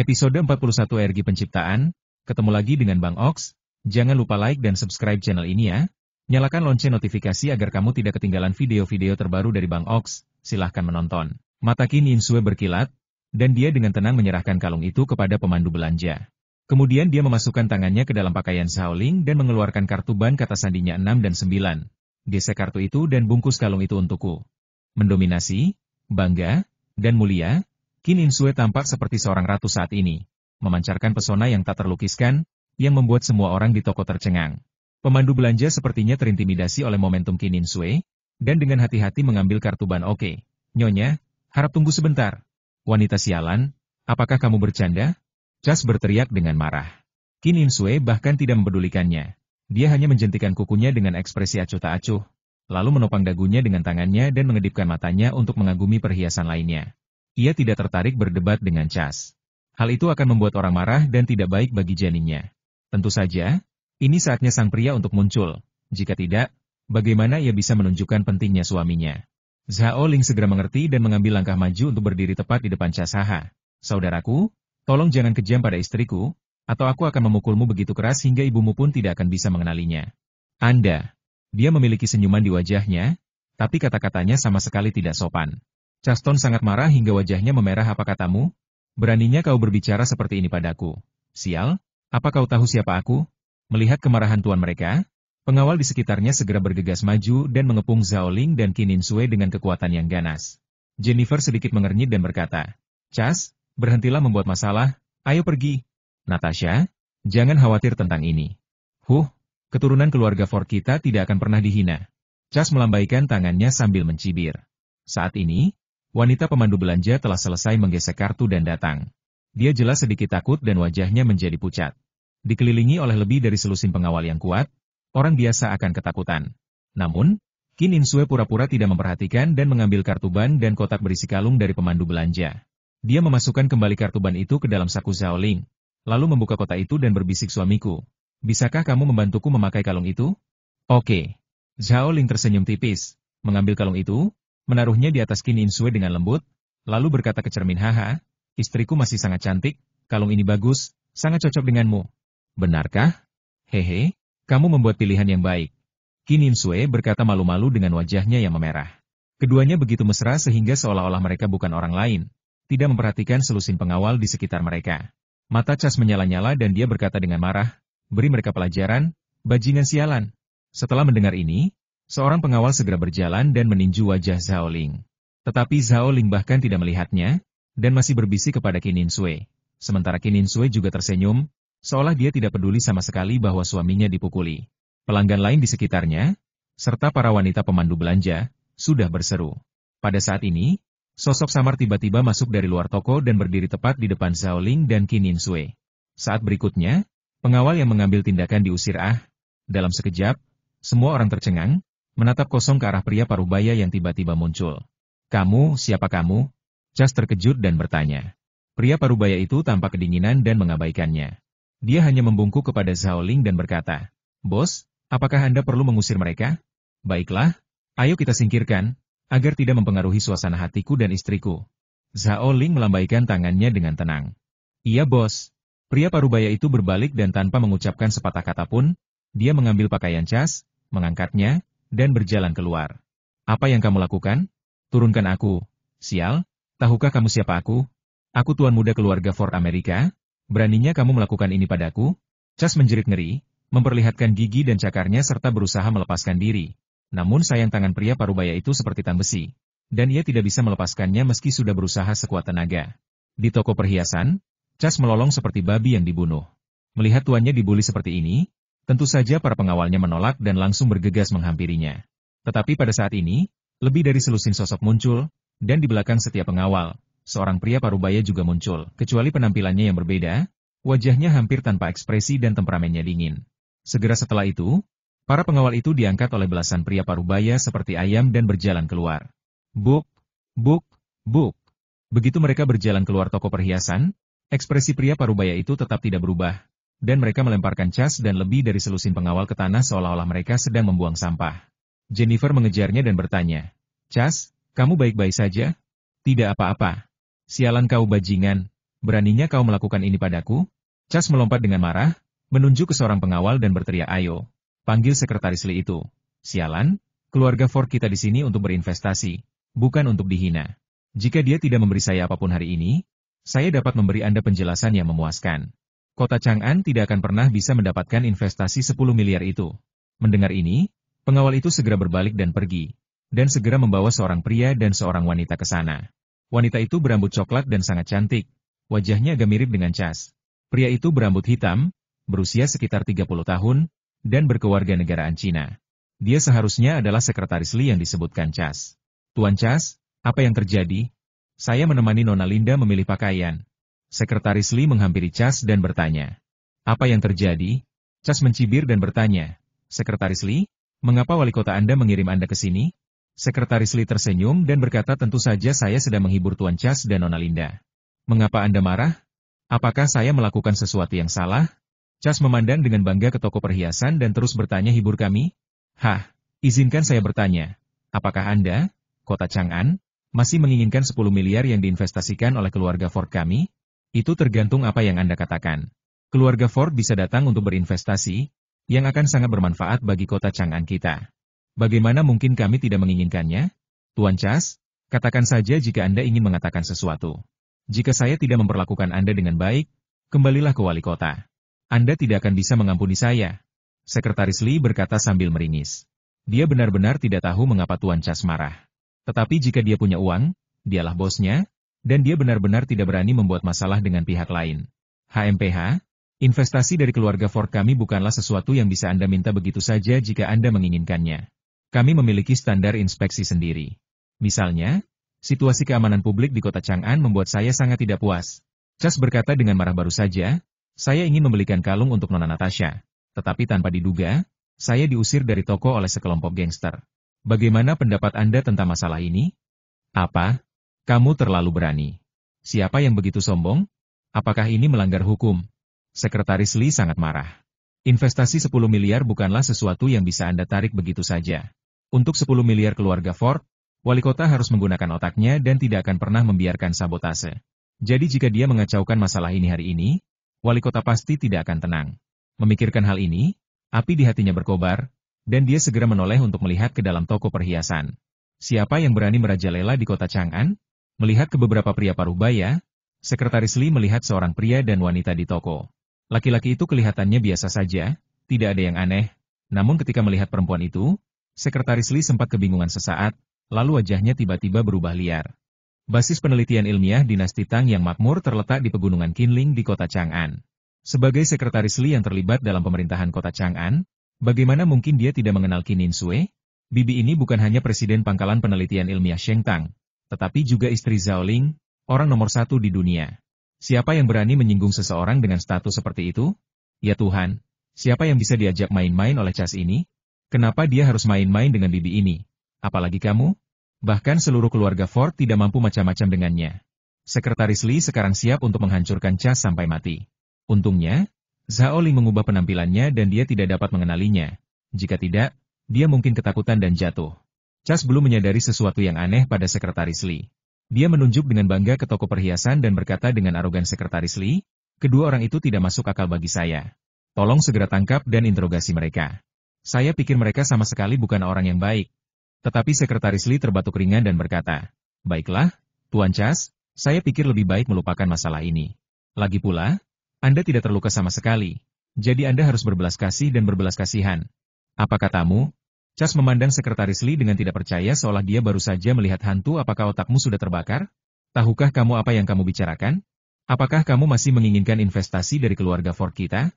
Episode 41 RG Penciptaan, ketemu lagi dengan Bang Ox. Jangan lupa like dan subscribe channel ini ya. Nyalakan lonceng notifikasi agar kamu tidak ketinggalan video-video terbaru dari Bang Ox. Silahkan menonton. Mata Qin Insue berkilat, dan dia dengan tenang menyerahkan kalung itu kepada pemandu belanja. Kemudian dia memasukkan tangannya ke dalam pakaian Shaoling dan mengeluarkan kartu ban kata sandinya 6 dan 9. Gesek kartu itu dan bungkus kalung itu untukku. Mendominasi, bangga, dan mulia, Qin Insue tampak seperti seorang ratu saat ini, memancarkan pesona yang tak terlukiskan, yang membuat semua orang di toko tercengang. Pemandu belanja sepertinya terintimidasi oleh momentum Qin Insue, dan dengan hati-hati mengambil kartu ban. Oke, Nyonya, harap tunggu sebentar. Wanita sialan, apakah kamu bercanda? Chas berteriak dengan marah. Qin Insue bahkan tidak mempedulikannya. Dia hanya menjentikan kukunya dengan ekspresi acuh tak acuh, lalu menopang dagunya dengan tangannya dan mengedipkan matanya untuk mengagumi perhiasan lainnya. Ia tidak tertarik berdebat dengan Chas. Hal itu akan membuat orang marah dan tidak baik bagi janinnya. Tentu saja, ini saatnya sang pria untuk muncul. Jika tidak, bagaimana ia bisa menunjukkan pentingnya suaminya? Zhao Ling segera mengerti dan mengambil langkah maju untuk berdiri tepat di depan Chas. Haha, saudaraku, tolong jangan kejam pada istriku, atau aku akan memukulmu begitu keras hingga ibumu pun tidak akan bisa mengenalinya. Anda. Dia memiliki senyuman di wajahnya, tapi kata-katanya sama sekali tidak sopan. Chaston sangat marah hingga wajahnya memerah. Apa katamu? Beraninya kau berbicara seperti ini padaku. Sial, apa kau tahu siapa aku? Melihat kemarahan tuan mereka, pengawal di sekitarnya segera bergegas maju dan mengepung Zhao Ling dan Qin Insue dengan kekuatan yang ganas. Jennifer sedikit mengernyit dan berkata, Chas, berhentilah membuat masalah, ayo pergi. Natasha, jangan khawatir tentang ini. Keturunan keluarga Ford kita tidak akan pernah dihina. Chas melambaikan tangannya sambil mencibir. Saat ini, wanita pemandu belanja telah selesai menggesek kartu dan datang. Dia jelas sedikit takut dan wajahnya menjadi pucat. Dikelilingi oleh lebih dari selusin pengawal yang kuat, orang biasa akan ketakutan. Namun, Qin Insue pura-pura tidak memperhatikan dan mengambil kartu ban dan kotak berisi kalung dari pemandu belanja. Dia memasukkan kembali kartu ban itu ke dalam saku Zhao Ling, lalu membuka kotak itu dan berbisik, suamiku, bisakah kamu membantuku memakai kalung itu? Oke. Zhao Ling tersenyum tipis, mengambil kalung itu, menaruhnya di atas Qin Insue dengan lembut, lalu berkata ke cermin, haha, istriku masih sangat cantik, kalung ini bagus, sangat cocok denganmu. Benarkah? Hehe, kamu membuat pilihan yang baik. Qin Insue berkata malu-malu dengan wajahnya yang memerah. Keduanya begitu mesra sehingga seolah-olah mereka bukan orang lain, tidak memperhatikan selusin pengawal di sekitar mereka. Mata Chas menyala-nyala dan dia berkata dengan marah, beri mereka pelajaran, bajingan sialan. Setelah mendengar ini, seorang pengawal segera berjalan dan meninju wajah Zhao Ling. Tetapi Zhao Ling bahkan tidak melihatnya, dan masih berbisik kepada Qin Insue. Sementara Qin Insue juga tersenyum, seolah dia tidak peduli sama sekali bahwa suaminya dipukuli. Pelanggan lain di sekitarnya, serta para wanita pemandu belanja, sudah berseru. Pada saat ini, sosok samar tiba-tiba masuk dari luar toko dan berdiri tepat di depan Zhao Ling dan Qin Insue. Saat berikutnya, pengawal yang mengambil tindakan diusir. Dalam sekejap, semua orang tercengang, menatap kosong ke arah pria parubaya yang tiba-tiba muncul. Kamu, siapa kamu? Chas terkejut dan bertanya. Pria parubaya itu tampak kedinginan dan mengabaikannya. Dia hanya membungkuk kepada Zhao Ling dan berkata, Bos, apakah Anda perlu mengusir mereka? Baiklah, ayo kita singkirkan, agar tidak mempengaruhi suasana hatiku dan istriku. Zhao Ling melambaikan tangannya dengan tenang. Iya bos. Pria parubaya itu berbalik dan tanpa mengucapkan sepatah kata pun, dia mengambil pakaian Chas, mengangkatnya, dan berjalan keluar. Apa yang kamu lakukan? Turunkan aku. Sial, tahukah kamu siapa aku? Aku tuan muda keluarga Ford Amerika. Beraninya kamu melakukan ini padaku? Chas menjerit ngeri, memperlihatkan gigi dan cakarnya serta berusaha melepaskan diri. Namun sayang tangan pria parubaya itu seperti tan besi, dan ia tidak bisa melepaskannya meski sudah berusaha sekuat tenaga. Di toko perhiasan, Chas melolong seperti babi yang dibunuh. Melihat tuannya dibuli seperti ini, tentu saja para pengawalnya menolak dan langsung bergegas menghampirinya. Tetapi pada saat ini, lebih dari selusin sosok muncul, dan di belakang setiap pengawal, seorang pria parubaya juga muncul. Kecuali penampilannya yang berbeda, wajahnya hampir tanpa ekspresi dan temperamennya dingin. Segera setelah itu, para pengawal itu diangkat oleh belasan pria parubaya seperti ayam dan berjalan keluar. Buk, buk, buk. Begitu mereka berjalan keluar toko perhiasan, ekspresi pria parubaya itu tetap tidak berubah, dan mereka melemparkan Chas dan lebih dari selusin pengawal ke tanah seolah-olah mereka sedang membuang sampah. Jennifer mengejarnya dan bertanya, Chas, kamu baik-baik saja? Tidak apa-apa. Sialan kau bajingan. Beraninya kau melakukan ini padaku? Cas melompat dengan marah, menunjuk ke seorang pengawal dan berteriak, ayo, panggil sekretaris Lee itu. Sialan, keluarga Ford kita di sini untuk berinvestasi, bukan untuk dihina. Jika dia tidak memberi saya apapun hari ini, saya dapat memberi Anda penjelasan yang memuaskan. Kota Chang'an tidak akan pernah bisa mendapatkan investasi 10 miliar itu. Mendengar ini, pengawal itu segera berbalik dan pergi, dan segera membawa seorang pria dan seorang wanita ke sana. Wanita itu berambut coklat dan sangat cantik, wajahnya agak mirip dengan Cas. Pria itu berambut hitam, berusia sekitar 30 tahun, dan berkewarganegaraan Cina. Dia seharusnya adalah sekretaris Lee yang disebutkan Cas. Tuan Cas, apa yang terjadi? Saya menemani Nona Linda memilih pakaian. Sekretaris Lee menghampiri Cas dan bertanya. Apa yang terjadi? Cas mencibir dan bertanya. Sekretaris Lee, mengapa wali kota Anda mengirim Anda ke sini? Sekretaris Lee tersenyum dan berkata, tentu saja saya sedang menghibur Tuan Cas dan Nona Linda. Mengapa Anda marah? Apakah saya melakukan sesuatu yang salah? Cas memandang dengan bangga ke toko perhiasan dan terus bertanya, hibur kami? Hah, izinkan saya bertanya. Apakah Anda, kota Chang'an, masih menginginkan 10 miliar yang diinvestasikan oleh keluarga Ford kami? Itu tergantung apa yang Anda katakan. Keluarga Ford bisa datang untuk berinvestasi, yang akan sangat bermanfaat bagi kota Chang'an kita. Bagaimana mungkin kami tidak menginginkannya? Tuan Cas, katakan saja jika Anda ingin mengatakan sesuatu. Jika saya tidak memperlakukan Anda dengan baik, kembalilah ke wali kota. Anda tidak akan bisa mengampuni saya. Sekretaris Lee berkata sambil meringis. Dia benar-benar tidak tahu mengapa Tuan Cas marah. Tetapi jika dia punya uang, dialah bosnya, dan dia benar-benar tidak berani membuat masalah dengan pihak lain. HMPH, investasi dari keluarga Ford kami bukanlah sesuatu yang bisa Anda minta begitu saja jika Anda menginginkannya. Kami memiliki standar inspeksi sendiri. Misalnya, situasi keamanan publik di kota Chang'an membuat saya sangat tidak puas. Cas berkata dengan marah, baru saja, saya ingin membelikan kalung untuk Nona Natasha. Tetapi tanpa diduga, saya diusir dari toko oleh sekelompok gangster. Bagaimana pendapat Anda tentang masalah ini? Apa? Kamu terlalu berani. Siapa yang begitu sombong? Apakah ini melanggar hukum? Sekretaris Lee sangat marah. Investasi 10 miliar bukanlah sesuatu yang bisa Anda tarik begitu saja. Untuk 10 miliar keluarga Ford, wali kota harus menggunakan otaknya dan tidak akan pernah membiarkan sabotase. Jadi jika dia mengacaukan masalah ini hari ini, wali kota pasti tidak akan tenang. Memikirkan hal ini, api di hatinya berkobar, dan dia segera menoleh untuk melihat ke dalam toko perhiasan. Siapa yang berani merajalela di kota Chang'an? Melihat ke beberapa pria paruh baya, Sekretaris Lee melihat seorang pria dan wanita di toko. Laki-laki itu kelihatannya biasa saja, tidak ada yang aneh. Namun ketika melihat perempuan itu, Sekretaris Lee sempat kebingungan sesaat, lalu wajahnya tiba-tiba berubah liar. Basis penelitian ilmiah dinasti Tang yang makmur terletak di pegunungan Qinling di kota Chang'an. Sebagai Sekretaris Lee yang terlibat dalam pemerintahan kota Chang'an, bagaimana mungkin dia tidak mengenal Qin Ninsui? Bibi ini bukan hanya presiden pangkalan penelitian ilmiah Sheng Tang, tetapi juga istri Zhao Ling, orang nomor 1 di dunia. Siapa yang berani menyinggung seseorang dengan status seperti itu? Ya Tuhan, siapa yang bisa diajak main-main oleh Cas ini? Kenapa dia harus main-main dengan bibi ini? Apalagi kamu? Bahkan seluruh keluarga Ford tidak mampu macam-macam dengannya. Sekretaris Lee sekarang siap untuk menghancurkan Cas sampai mati. Untungnya, Zhao Ling mengubah penampilannya dan dia tidak dapat mengenalinya. Jika tidak, dia mungkin ketakutan dan jatuh. Cas belum menyadari sesuatu yang aneh pada Sekretaris Lee. Dia menunjuk dengan bangga ke toko perhiasan dan berkata dengan arogan, Sekretaris Lee, kedua orang itu tidak masuk akal bagi saya. Tolong segera tangkap dan interogasi mereka. Saya pikir mereka sama sekali bukan orang yang baik. Tetapi Sekretaris Lee terbatuk ringan dan berkata, baiklah, Tuan Cas, saya pikir lebih baik melupakan masalah ini. Lagi pula, Anda tidak terluka sama sekali, jadi Anda harus berbelas kasih dan berbelas kasihan. Apa katamu? Cas memandang Sekretaris Lee dengan tidak percaya seolah dia baru saja melihat hantu. Apakah otakmu sudah terbakar? Tahukah kamu apa yang kamu bicarakan? Apakah kamu masih menginginkan investasi dari keluarga Ford kita?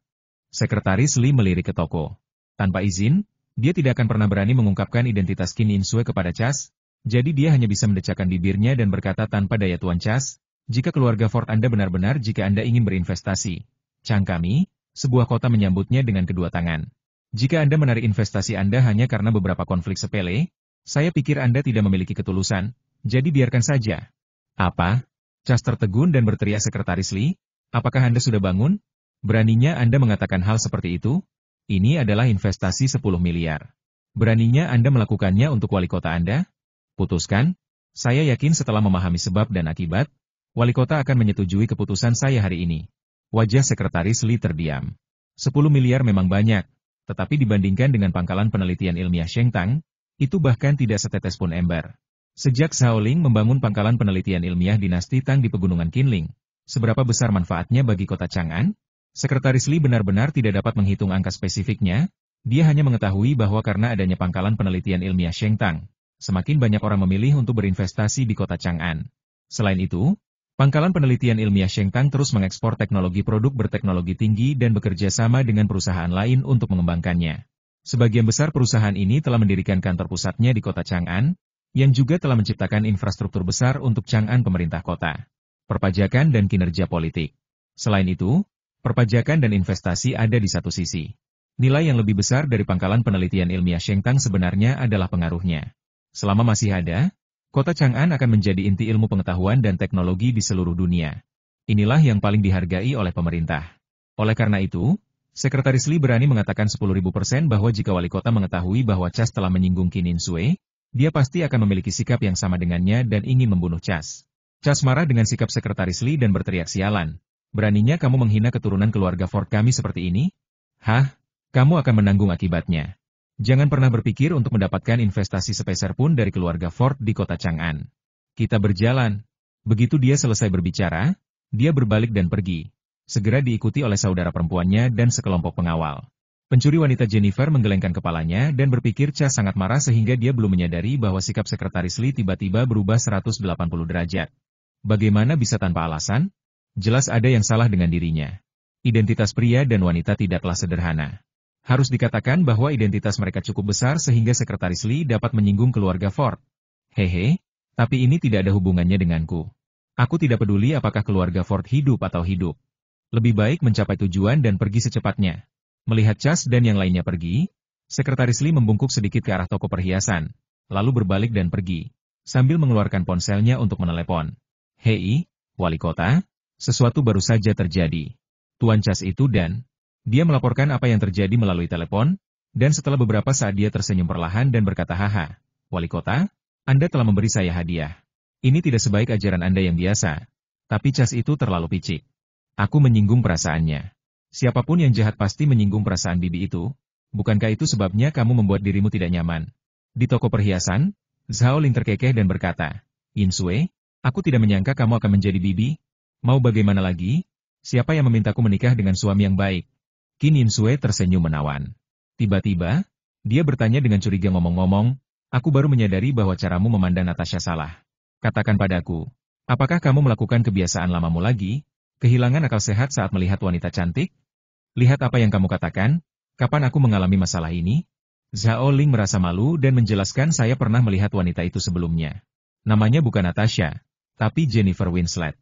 Sekretaris Lee melirik ke toko. Tanpa izin, dia tidak akan pernah berani mengungkapkan identitas Qin Ninsui kepada Cas, jadi dia hanya bisa mendecakkan bibirnya dan berkata tanpa daya, Tuan Cas, jika keluarga Ford Anda benar-benar jika Anda ingin berinvestasi, Chang kami, sebuah kota menyambutnya dengan kedua tangan. Jika Anda menarik investasi Anda hanya karena beberapa konflik sepele, saya pikir Anda tidak memiliki ketulusan, jadi biarkan saja. Apa? Cas tertegun dan berteriak, Sekretaris Lee, apakah Anda sudah bangun? Beraninya Anda mengatakan hal seperti itu? Ini adalah investasi 10 miliar. Beraninya Anda melakukannya untuk wali kota Anda? Putuskan. Saya yakin setelah memahami sebab dan akibat, Wali kota akan menyetujui keputusan saya hari ini. Wajah Sekretaris Li terdiam. 10 miliar memang banyak, tetapi dibandingkan dengan pangkalan penelitian ilmiah Shengtang, itu bahkan tidak setetes pun ember. Sejak Shaoling membangun pangkalan penelitian ilmiah dinasti Tang di pegunungan Qinling, seberapa besar manfaatnya bagi kota Chang'an? Sekretaris Li benar-benar tidak dapat menghitung angka spesifiknya, dia hanya mengetahui bahwa karena adanya pangkalan penelitian ilmiah Shengtang, semakin banyak orang memilih untuk berinvestasi di kota Chang'an. Selain itu, pangkalan penelitian ilmiah Shengtang terus mengekspor teknologi produk berteknologi tinggi dan bekerja sama dengan perusahaan lain untuk mengembangkannya. Sebagian besar perusahaan ini telah mendirikan kantor pusatnya di kota Chang'an, yang juga telah menciptakan infrastruktur besar untuk Chang'an pemerintah kota, perpajakan dan kinerja politik. Selain itu, perpajakan dan investasi ada di satu sisi. Nilai yang lebih besar dari pangkalan penelitian ilmiah Shengtang sebenarnya adalah pengaruhnya. Selama masih ada, kota Chang'an akan menjadi inti ilmu pengetahuan dan teknologi di seluruh dunia. Inilah yang paling dihargai oleh pemerintah. Oleh karena itu, Sekretaris Li berani mengatakan 10.000% bahwa jika wali kota mengetahui bahwa Chas telah menyinggung Qin Inshui, dia pasti akan memiliki sikap yang sama dengannya dan ingin membunuh Chas. Chas marah dengan sikap Sekretaris Li dan berteriak sialan. Beraninya kamu menghina keturunan keluarga Ford kami seperti ini? Hah? Kamu akan menanggung akibatnya. Jangan pernah berpikir untuk mendapatkan investasi sepeser pun dari keluarga Ford di kota Chang'an. Kita berjalan. Begitu dia selesai berbicara, dia berbalik dan pergi. Segera diikuti oleh saudara perempuannya dan sekelompok pengawal. Pencuri wanita Jennifer menggelengkan kepalanya dan berpikir Cha sangat marah sehingga dia belum menyadari bahwa sikap Sekretaris Li tiba-tiba berubah 180 derajat. Bagaimana bisa tanpa alasan? Jelas ada yang salah dengan dirinya. Identitas pria dan wanita tidaklah sederhana. Harus dikatakan bahwa identitas mereka cukup besar sehingga Sekretaris Li dapat menyinggung keluarga Ford. Hehe, tapi ini tidak ada hubungannya denganku. Aku tidak peduli apakah keluarga Ford hidup atau hidup. Lebih baik mencapai tujuan dan pergi secepatnya. Melihat Chas dan yang lainnya pergi, Sekretaris Li membungkuk sedikit ke arah toko perhiasan, lalu berbalik dan pergi, sambil mengeluarkan ponselnya untuk menelepon. Hei, wali kota, sesuatu baru saja terjadi. Tuan Chas itu dan... Dia melaporkan apa yang terjadi melalui telepon, dan setelah beberapa saat dia tersenyum perlahan dan berkata haha, wali kota, Anda telah memberi saya hadiah. Ini tidak sebaik ajaran Anda yang biasa, tapi Chas itu terlalu picik. Aku menyinggung perasaannya. Siapapun yang jahat pasti menyinggung perasaan bibi itu. Bukankah itu sebabnya kamu membuat dirimu tidak nyaman? Di toko perhiasan, Zhao Ling terkekeh dan berkata, Inshui, aku tidak menyangka kamu akan menjadi bibi. Mau bagaimana lagi? Siapa yang memintaku menikah dengan suami yang baik? Qin Inshui tersenyum menawan. Tiba-tiba, dia bertanya dengan curiga ngomong-ngomong, aku baru menyadari bahwa caramu memandang Natasha salah. Katakan padaku, apakah kamu melakukan kebiasaan lamamu lagi? Kehilangan akal sehat saat melihat wanita cantik? Lihat apa yang kamu katakan, kapan aku mengalami masalah ini? Zhao Ling merasa malu dan menjelaskan saya pernah melihat wanita itu sebelumnya. Namanya bukan Natasha, tapi Jennifer Winslet.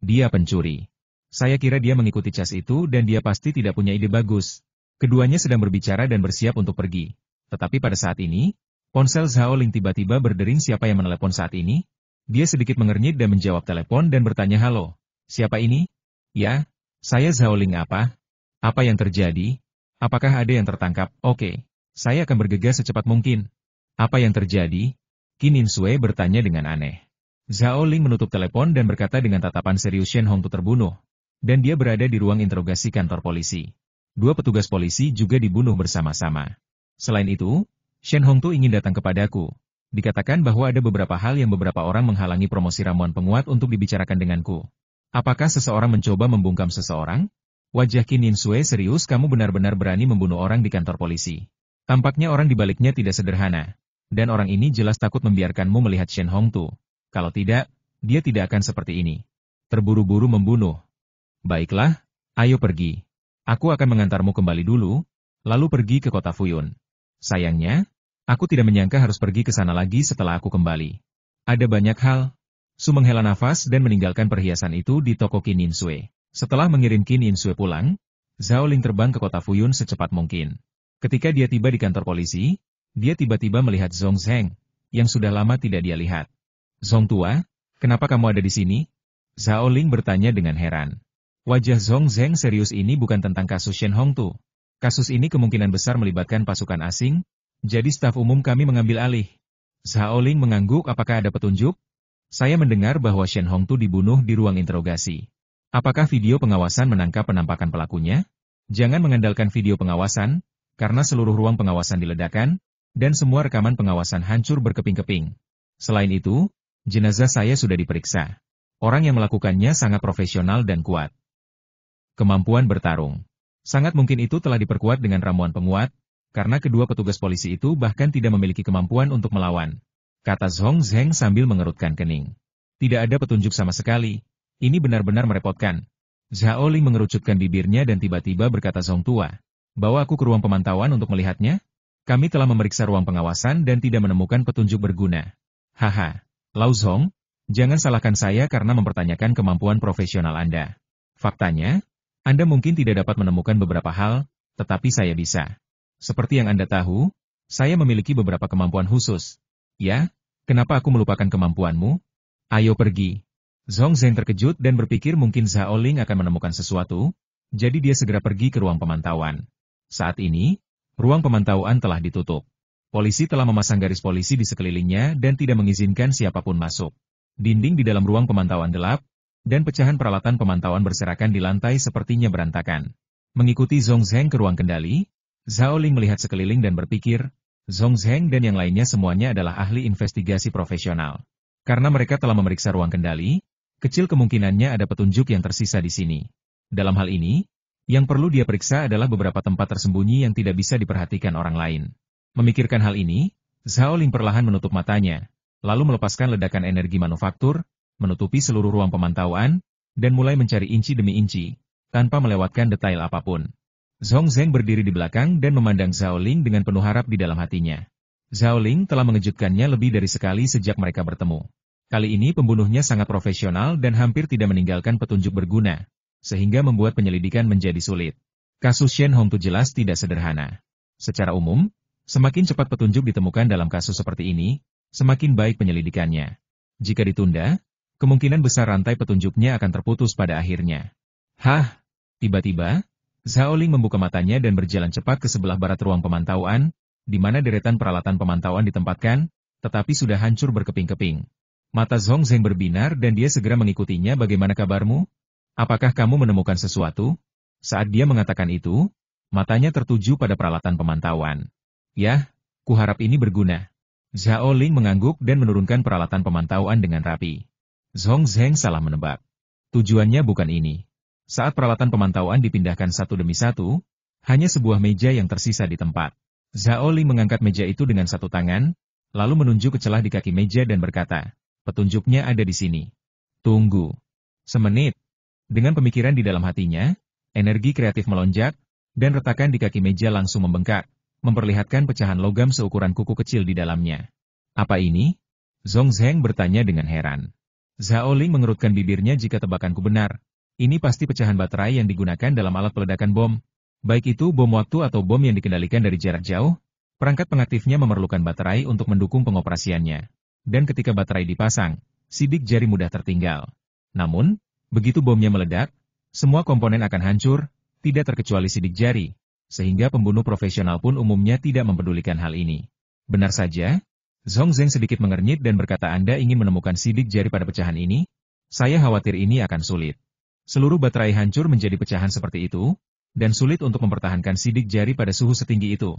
Dia pencuri. Saya kira dia mengikuti Chas itu dan dia pasti tidak punya ide bagus. Keduanya sedang berbicara dan bersiap untuk pergi. Tetapi pada saat ini, ponsel Zhao Ling tiba-tiba berdering siapa yang menelepon saat ini? Dia sedikit mengernyit dan menjawab telepon dan bertanya halo. Siapa ini? Ya, saya Zhao Ling apa? Apa yang terjadi? Apakah ada yang tertangkap? Oke, saya akan bergegas secepat mungkin. Apa yang terjadi? Qin Inshui bertanya dengan aneh. Zhao Ling menutup telepon dan berkata dengan tatapan serius Shen Hongtu terbunuh. Dan dia berada di ruang interogasi kantor polisi. 2 petugas polisi juga dibunuh bersama-sama. Selain itu, Shen Hongtu ingin datang kepadaku. Dikatakan bahwa ada beberapa hal yang beberapa orang menghalangi promosi ramuan penguat untuk dibicarakan denganku. Apakah seseorang mencoba membungkam seseorang? Wajah Qin Inshui serius, kamu benar-benar berani membunuh orang di kantor polisi. Tampaknya orang di baliknya tidak sederhana. Dan orang ini jelas takut membiarkanmu melihat Shen Hongtu. Kalau tidak, dia tidak akan seperti ini. Terburu-buru membunuh. Baiklah, ayo pergi. Aku akan mengantarmu kembali dulu, lalu pergi ke kota Fuyun. Sayangnya, aku tidak menyangka harus pergi ke sana lagi setelah aku kembali. Ada banyak hal. Su menghela nafas dan meninggalkan perhiasan itu di toko Qin Inshui. Setelah mengirim Qin Inshui pulang, Zhao Ling terbang ke kota Fuyun secepat mungkin. Ketika dia tiba di kantor polisi, dia tiba-tiba melihat Zhong Zheng, yang sudah lama tidak dia lihat. Zhong tua, kenapa kamu ada di sini? Zhao Ling bertanya dengan heran. Wajah Zhong Zheng serius, ini bukan tentang kasus Shen Hongtu. Kasus ini kemungkinan besar melibatkan pasukan asing, jadi staf umum kami mengambil alih. Zhao Ling mengangguk, apakah ada petunjuk? Saya mendengar bahwa Shen Hongtu dibunuh di ruang interogasi. Apakah video pengawasan menangkap penampakan pelakunya? Jangan mengandalkan video pengawasan, karena seluruh ruang pengawasan diledakkan, dan semua rekaman pengawasan hancur berkeping-keping. Selain itu, jenazah saya sudah diperiksa. Orang yang melakukannya sangat profesional dan kuat. Kemampuan bertarung. Sangat mungkin itu telah diperkuat dengan ramuan penguat, karena kedua petugas polisi itu bahkan tidak memiliki kemampuan untuk melawan. Kata Zhong Zheng sambil mengerutkan kening. Tidak ada petunjuk sama sekali. Ini benar-benar merepotkan. Zhao Ling mengerucutkan bibirnya dan tiba-tiba berkata, Zhong Tua, bawa aku ke ruang pemantauan untuk melihatnya? Kami telah memeriksa ruang pengawasan dan tidak menemukan petunjuk berguna. Haha, Lau Zhong, jangan salahkan saya karena mempertanyakan kemampuan profesional Anda. Faktanya, Anda mungkin tidak dapat menemukan beberapa hal, tetapi saya bisa. Seperti yang Anda tahu, saya memiliki beberapa kemampuan khusus. Ya, kenapa aku melupakan kemampuanmu? Ayo pergi. Zhong Zheng terkejut dan berpikir mungkin Zhao Ling akan menemukan sesuatu, jadi dia segera pergi ke ruang pemantauan. Saat ini, ruang pemantauan telah ditutup. Polisi telah memasang garis polisi di sekelilingnya dan tidak mengizinkan siapapun masuk. Dinding di dalam ruang pemantauan gelap, dan pecahan peralatan pemantauan berserakan di lantai sepertinya berantakan. Mengikuti Zhong Zheng ke ruang kendali, Zhao Ling melihat sekeliling dan berpikir, Zhong Zheng dan yang lainnya semuanya adalah ahli investigasi profesional. Karena mereka telah memeriksa ruang kendali, kecil kemungkinannya ada petunjuk yang tersisa di sini. Dalam hal ini, yang perlu dia periksa adalah beberapa tempat tersembunyi yang tidak bisa diperhatikan orang lain. Memikirkan hal ini, Zhao Ling perlahan menutup matanya, lalu melepaskan ledakan energi manufaktur, menutupi seluruh ruang pemantauan, dan mulai mencari inci demi inci, tanpa melewatkan detail apapun. Zhong Zheng berdiri di belakang dan memandang Zhao Ling dengan penuh harap di dalam hatinya. Zhao Ling telah mengejutkannya lebih dari sekali sejak mereka bertemu. Kali ini pembunuhnya sangat profesional dan hampir tidak meninggalkan petunjuk berguna, sehingga membuat penyelidikan menjadi sulit. Kasus Shen Hongtu jelas tidak sederhana. Secara umum, semakin cepat petunjuk ditemukan dalam kasus seperti ini, semakin baik penyelidikannya. Jika ditunda, kemungkinan besar rantai petunjuknya akan terputus pada akhirnya. Hah? Tiba-tiba, Zhao Ling membuka matanya dan berjalan cepat ke sebelah barat ruang pemantauan, di mana deretan peralatan pemantauan ditempatkan, tetapi sudah hancur berkeping-keping. Mata Zhong Zheng berbinar dan dia segera mengikutinya. Bagaimana kabarmu? Apakah kamu menemukan sesuatu? Saat dia mengatakan itu, matanya tertuju pada peralatan pemantauan. Yah, kuharap ini berguna. Zhao Ling mengangguk dan menurunkan peralatan pemantauan dengan rapi. Zhong Zheng salah menebak. Tujuannya bukan ini. Saat peralatan pemantauan dipindahkan satu demi satu, hanya sebuah meja yang tersisa di tempat. Zhao Ling mengangkat meja itu dengan satu tangan, lalu menunjuk ke celah di kaki meja dan berkata, petunjuknya ada di sini. Tunggu. Semenit. Dengan pemikiran di dalam hatinya, energi kreatif melonjak, dan retakan di kaki meja langsung membengkak, memperlihatkan pecahan logam seukuran kuku kecil di dalamnya. Apa ini? Zhong Zheng bertanya dengan heran. Zhao Ling mengerutkan bibirnya. Jika tebakanku benar, ini pasti pecahan baterai yang digunakan dalam alat peledakan bom. Baik itu bom waktu atau bom yang dikendalikan dari jarak jauh, perangkat pengaktifnya memerlukan baterai untuk mendukung pengoperasiannya. Dan ketika baterai dipasang, sidik jari mudah tertinggal. Namun, begitu bomnya meledak, semua komponen akan hancur, tidak terkecuali sidik jari, sehingga pembunuh profesional pun umumnya tidak mempedulikan hal ini. Benar saja, Zhong Zheng sedikit mengernyit dan berkata, Anda ingin menemukan sidik jari pada pecahan ini? Saya khawatir ini akan sulit. Seluruh baterai hancur menjadi pecahan seperti itu, dan sulit untuk mempertahankan sidik jari pada suhu setinggi itu.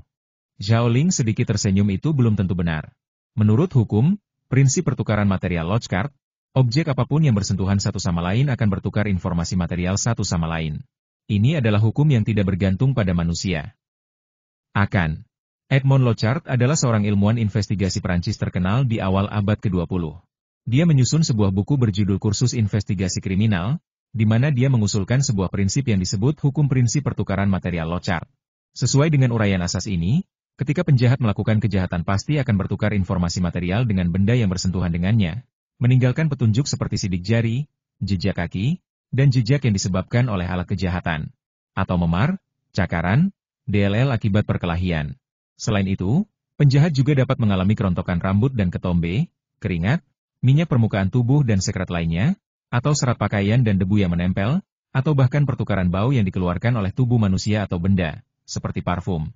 Zhao Ling sedikit tersenyum. Itu belum tentu benar. Menurut hukum, prinsip pertukaran material Lochcart, objek apapun yang bersentuhan satu sama lain akan bertukar informasi material satu sama lain. Ini adalah hukum yang tidak bergantung pada manusia. Edmond Lochart adalah seorang ilmuwan investigasi Prancis terkenal di awal abad ke-20. Dia menyusun sebuah buku berjudul Kursus Investigasi Kriminal, di mana dia mengusulkan sebuah prinsip yang disebut hukum prinsip pertukaran material Lochart. Sesuai dengan uraian asas ini, ketika penjahat melakukan kejahatan pasti akan bertukar informasi material dengan benda yang bersentuhan dengannya, meninggalkan petunjuk seperti sidik jari, jejak kaki, dan jejak yang disebabkan oleh alat kejahatan, atau memar, cakaran, DLL akibat perkelahian. Selain itu, penjahat juga dapat mengalami kerontokan rambut dan ketombe, keringat, minyak permukaan tubuh dan sekret lainnya, atau serat pakaian dan debu yang menempel, atau bahkan pertukaran bau yang dikeluarkan oleh tubuh manusia atau benda, seperti parfum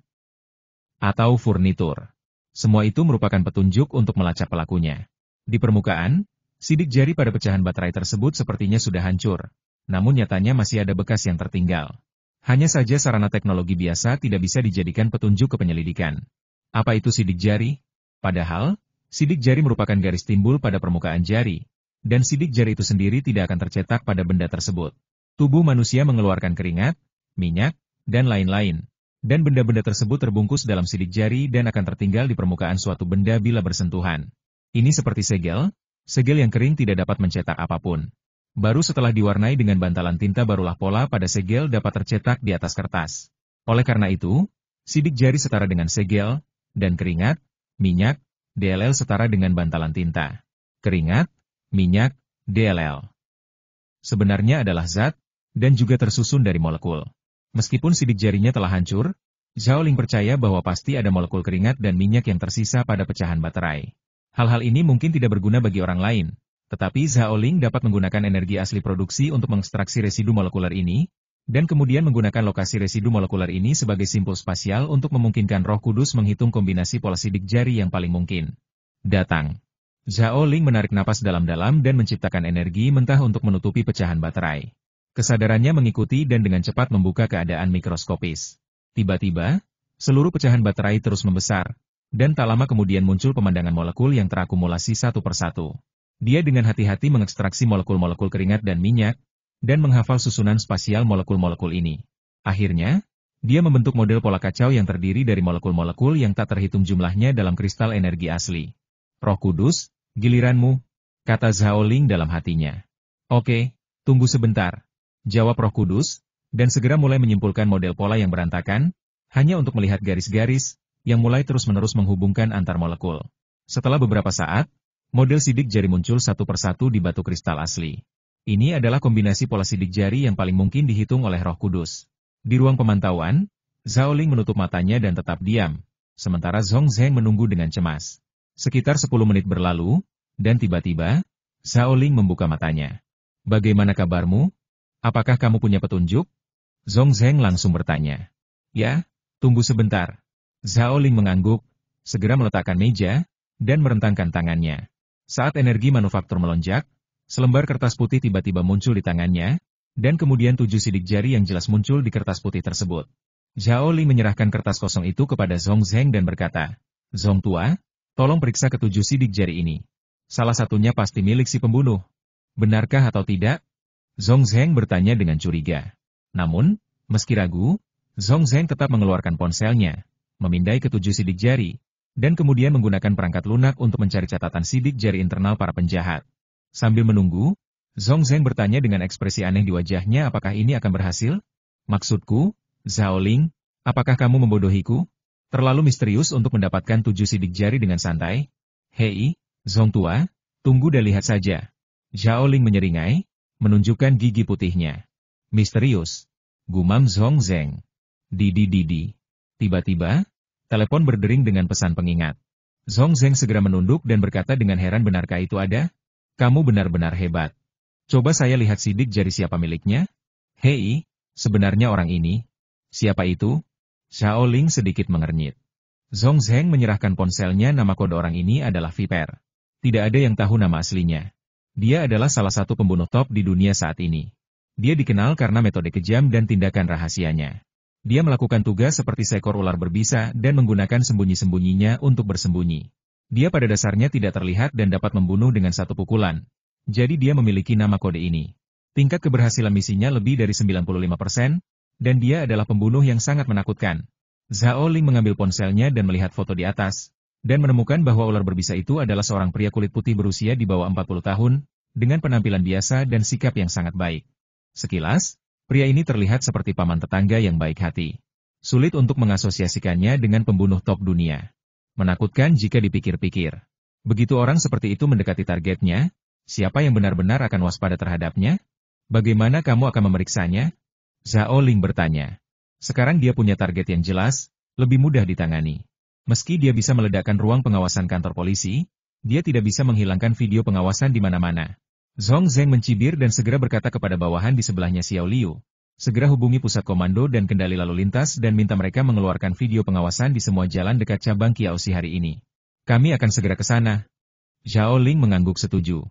atau furnitur. Semua itu merupakan petunjuk untuk melacak pelakunya. Di permukaan, Sidik jari pada pecahan baterai tersebut sepertinya sudah hancur, namun nyatanya masih ada bekas yang tertinggal. Hanya saja sarana teknologi biasa tidak bisa dijadikan petunjuk ke penyelidikan. Apa itu sidik jari? Padahal, sidik jari merupakan garis timbul pada permukaan jari, dan sidik jari itu sendiri tidak akan tercetak pada benda tersebut. Tubuh manusia mengeluarkan keringat, minyak, dan lain-lain. Dan benda-benda tersebut terbungkus dalam sidik jari dan akan tertinggal di permukaan suatu benda bila bersentuhan. Ini seperti segel yang kering tidak dapat mencetak apapun. Baru setelah diwarnai dengan bantalan tinta barulah pola pada segel dapat tercetak di atas kertas. Oleh karena itu, sidik jari setara dengan segel, dan keringat, minyak, DLL setara dengan bantalan tinta. Keringat, minyak, DLL. Sebenarnya adalah zat, dan juga tersusun dari molekul. Meskipun sidik jarinya telah hancur, Zhao Ling percaya bahwa pasti ada molekul keringat dan minyak yang tersisa pada pecahan baterai. Hal-hal ini mungkin tidak berguna bagi orang lain, tetapi Zhao Ling dapat menggunakan energi asli produksi untuk mengekstraksi residu molekuler ini, dan kemudian menggunakan lokasi residu molekuler ini sebagai simpul spasial untuk memungkinkan Roh Kudus menghitung kombinasi pola sidik jari yang paling mungkin. Datang. Zhao Ling menarik napas dalam-dalam dan menciptakan energi mentah untuk menutupi pecahan baterai. Kesadarannya mengikuti dan dengan cepat membuka keadaan mikroskopis. Tiba-tiba, seluruh pecahan baterai terus membesar, dan tak lama kemudian muncul pemandangan molekul yang terakumulasi satu persatu. Dia dengan hati-hati mengekstraksi molekul-molekul keringat dan minyak, dan menghafal susunan spasial molekul-molekul ini. Akhirnya, dia membentuk model pola kacau yang terdiri dari molekul-molekul yang tak terhitung jumlahnya dalam kristal energi asli. Roh Kudus, giliranmu, kata Zhao Ling dalam hatinya. Oke, tunggu sebentar, jawab Roh Kudus, dan segera mulai menyimpulkan model pola yang berantakan, hanya untuk melihat garis-garis, yang mulai terus-menerus menghubungkan antar molekul. Setelah beberapa saat, model sidik jari muncul satu persatu di batu kristal asli. Ini adalah kombinasi pola sidik jari yang paling mungkin dihitung oleh Roh Kudus. Di ruang pemantauan, Zhao Ling menutup matanya dan tetap diam, sementara Zhong Zheng menunggu dengan cemas. Sekitar 10 menit berlalu, dan tiba-tiba, Zhao Ling membuka matanya. Bagaimana kabarmu? Apakah kamu punya petunjuk? Zhong Zheng langsung bertanya. Ya, tunggu sebentar. Zhao Ling mengangguk, segera meletakkan meja, dan merentangkan tangannya. Saat energi manufaktur melonjak, selembar kertas putih tiba-tiba muncul di tangannya, dan kemudian 7 sidik jari yang jelas muncul di kertas putih tersebut. Zhao Ling menyerahkan kertas kosong itu kepada Zhong Zheng dan berkata, Zhong Tua, tolong periksa ke-7 sidik jari ini. Salah satunya pasti milik si pembunuh. Benarkah atau tidak? Zhong Zheng bertanya dengan curiga. Namun, meski ragu, Zhong Zheng tetap mengeluarkan ponselnya, memindai ke-7 sidik jari, dan kemudian menggunakan perangkat lunak untuk mencari catatan sidik jari internal para penjahat. Sambil menunggu, Zhong Zheng bertanya dengan ekspresi aneh di wajahnya, apakah ini akan berhasil? Maksudku, Zhao Ling, apakah kamu membodohiku? Terlalu misterius untuk mendapatkan 7 sidik jari dengan santai? Hei, Zhong Tua, tunggu dan lihat saja. Zhao Ling menyeringai, menunjukkan gigi putihnya. Misterius, gumam Zhong Zheng. Didi. Tiba-tiba, telepon berdering dengan pesan pengingat. Zhong Zheng segera menunduk dan berkata dengan heran, benarkah itu ada? Kamu benar-benar hebat. Coba saya lihat sidik jari siapa miliknya? Hei, sebenarnya orang ini. Siapa itu? Zhao Ling sedikit mengernyit. Zhong Zheng menyerahkan ponselnya, nama kode orang ini adalah Viper. Tidak ada yang tahu nama aslinya. Dia adalah salah satu pembunuh top di dunia saat ini. Dia dikenal karena metode kejam dan tindakan rahasianya. Dia melakukan tugas seperti seekor ular berbisa dan menggunakan sembunyi-sembunyinya untuk bersembunyi. Dia pada dasarnya tidak terlihat dan dapat membunuh dengan satu pukulan. Jadi dia memiliki nama kode ini. Tingkat keberhasilan misinya lebih dari 95%, dan dia adalah pembunuh yang sangat menakutkan. Zhao Ling mengambil ponselnya dan melihat foto di atas, dan menemukan bahwa ular berbisa itu adalah seorang pria kulit putih berusia di bawah 40 tahun, dengan penampilan biasa dan sikap yang sangat baik. Sekilas, pria ini terlihat seperti paman tetangga yang baik hati. Sulit untuk mengasosiasikannya dengan pembunuh top dunia. Menakutkan jika dipikir-pikir. Begitu orang seperti itu mendekati targetnya, siapa yang benar-benar akan waspada terhadapnya? Bagaimana kamu akan memeriksanya? Zhao Ling bertanya. Sekarang dia punya target yang jelas, lebih mudah ditangani. Meski dia bisa meledakkan ruang pengawasan kantor polisi, dia tidak bisa menghilangkan video pengawasan di mana-mana. Zhong Zheng mencibir dan segera berkata kepada bawahan di sebelahnya, Xiao Liu. Segera hubungi pusat komando dan kendali lalu lintas dan minta mereka mengeluarkan video pengawasan di semua jalan dekat cabang Kiaoxi hari ini. Kami akan segera ke sana. Zhao Ling mengangguk setuju.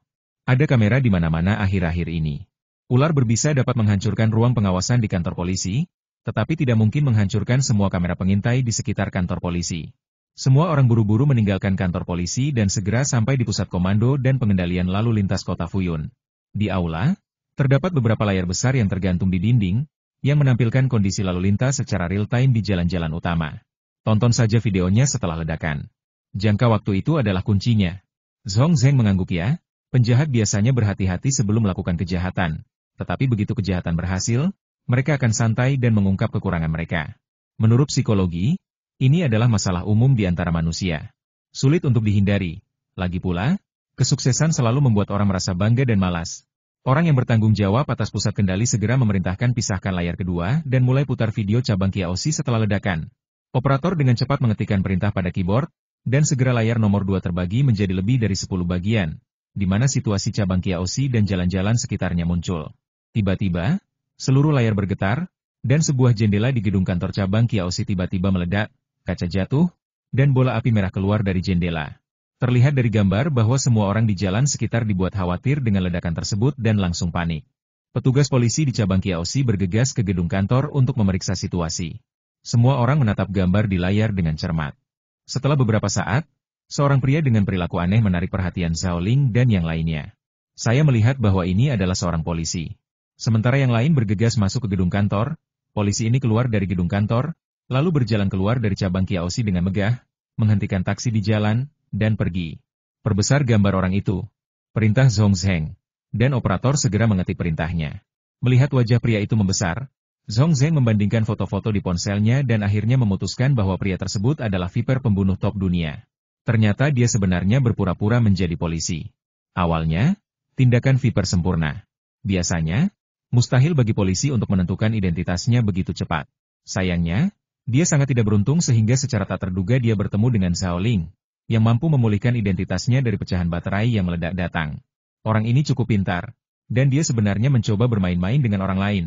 Ada kamera di mana-mana akhir-akhir ini. Ular berbisa dapat menghancurkan ruang pengawasan di kantor polisi, tetapi tidak mungkin menghancurkan semua kamera pengintai di sekitar kantor polisi. Semua orang buru-buru meninggalkan kantor polisi dan segera sampai di pusat komando dan pengendalian lalu lintas kota Fuyun. Di aula, terdapat beberapa layar besar yang tergantung di dinding, yang menampilkan kondisi lalu lintas secara real-time di jalan-jalan utama. Tonton saja videonya setelah ledakan. Jangka waktu itu adalah kuncinya. Zhong Zheng mengangguk ya. Penjahat biasanya berhati-hati sebelum melakukan kejahatan, tetapi begitu kejahatan berhasil, mereka akan santai dan mengungkap kekurangan mereka. Menurut psikologi, ini adalah masalah umum di antara manusia. Sulit untuk dihindari. Lagi pula, kesuksesan selalu membuat orang merasa bangga dan malas. Orang yang bertanggung jawab atas pusat kendali segera memerintahkan pisahkan layar kedua dan mulai putar video cabang Kiaosi setelah ledakan. Operator dengan cepat mengetikkan perintah pada keyboard, dan segera layar nomor 2 terbagi menjadi lebih dari 10 bagian, di mana situasi cabang Kiaosi dan jalan-jalan sekitarnya muncul. Tiba-tiba, seluruh layar bergetar, dan sebuah jendela di gedung kantor cabang Kiaosi tiba-tiba meledak, kaca jatuh, dan bola api merah keluar dari jendela. Terlihat dari gambar bahwa semua orang di jalan sekitar dibuat khawatir dengan ledakan tersebut dan langsung panik. Petugas polisi di cabang Kiaosi bergegas ke gedung kantor untuk memeriksa situasi. Semua orang menatap gambar di layar dengan cermat. Setelah beberapa saat, seorang pria dengan perilaku aneh menarik perhatian Zhao Ling dan yang lainnya. Saya melihat bahwa ini adalah seorang polisi. Sementara yang lain bergegas masuk ke gedung kantor, polisi ini keluar dari gedung kantor, lalu berjalan keluar dari cabang Kiaosi dengan megah, menghentikan taksi di jalan, dan pergi. Perbesar gambar orang itu. Perintah Zhong Zheng. Dan operator segera mengetik perintahnya. Melihat wajah pria itu membesar, Zhong Zheng membandingkan foto-foto di ponselnya dan akhirnya memutuskan bahwa pria tersebut adalah viper pembunuh top dunia. Ternyata dia sebenarnya berpura-pura menjadi polisi. Awalnya, tindakan viper sempurna. Biasanya, mustahil bagi polisi untuk menentukan identitasnya begitu cepat. Sayangnya, dia sangat tidak beruntung sehingga secara tak terduga dia bertemu dengan Zhao Ling, yang mampu memulihkan identitasnya dari pecahan baterai yang meledak datang. Orang ini cukup pintar, dan dia sebenarnya mencoba bermain-main dengan orang lain.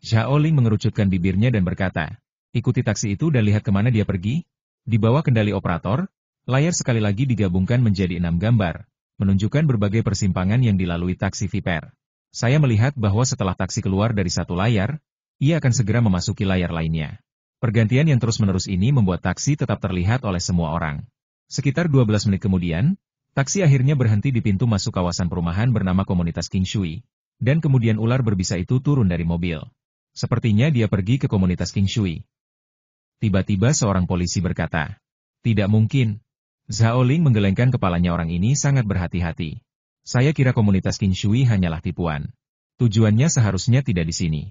Zhao Ling mengerucutkan bibirnya dan berkata, ikuti taksi itu dan lihat kemana dia pergi. Di bawah kendali operator, layar sekali lagi digabungkan menjadi 6 gambar, menunjukkan berbagai persimpangan yang dilalui taksi Viper. Saya melihat bahwa setelah taksi keluar dari satu layar, ia akan segera memasuki layar lainnya. Pergantian yang terus-menerus ini membuat taksi tetap terlihat oleh semua orang. Sekitar 12 menit kemudian, taksi akhirnya berhenti di pintu masuk kawasan perumahan bernama Komunitas King Shui, dan kemudian ular berbisa itu turun dari mobil. Sepertinya dia pergi ke Komunitas King Shui. Tiba-tiba seorang polisi berkata, tidak mungkin. Zhao Ling menggelengkan kepalanya. Orang ini sangat berhati-hati. Saya kira Komunitas King Shui hanyalah tipuan. Tujuannya seharusnya tidak di sini.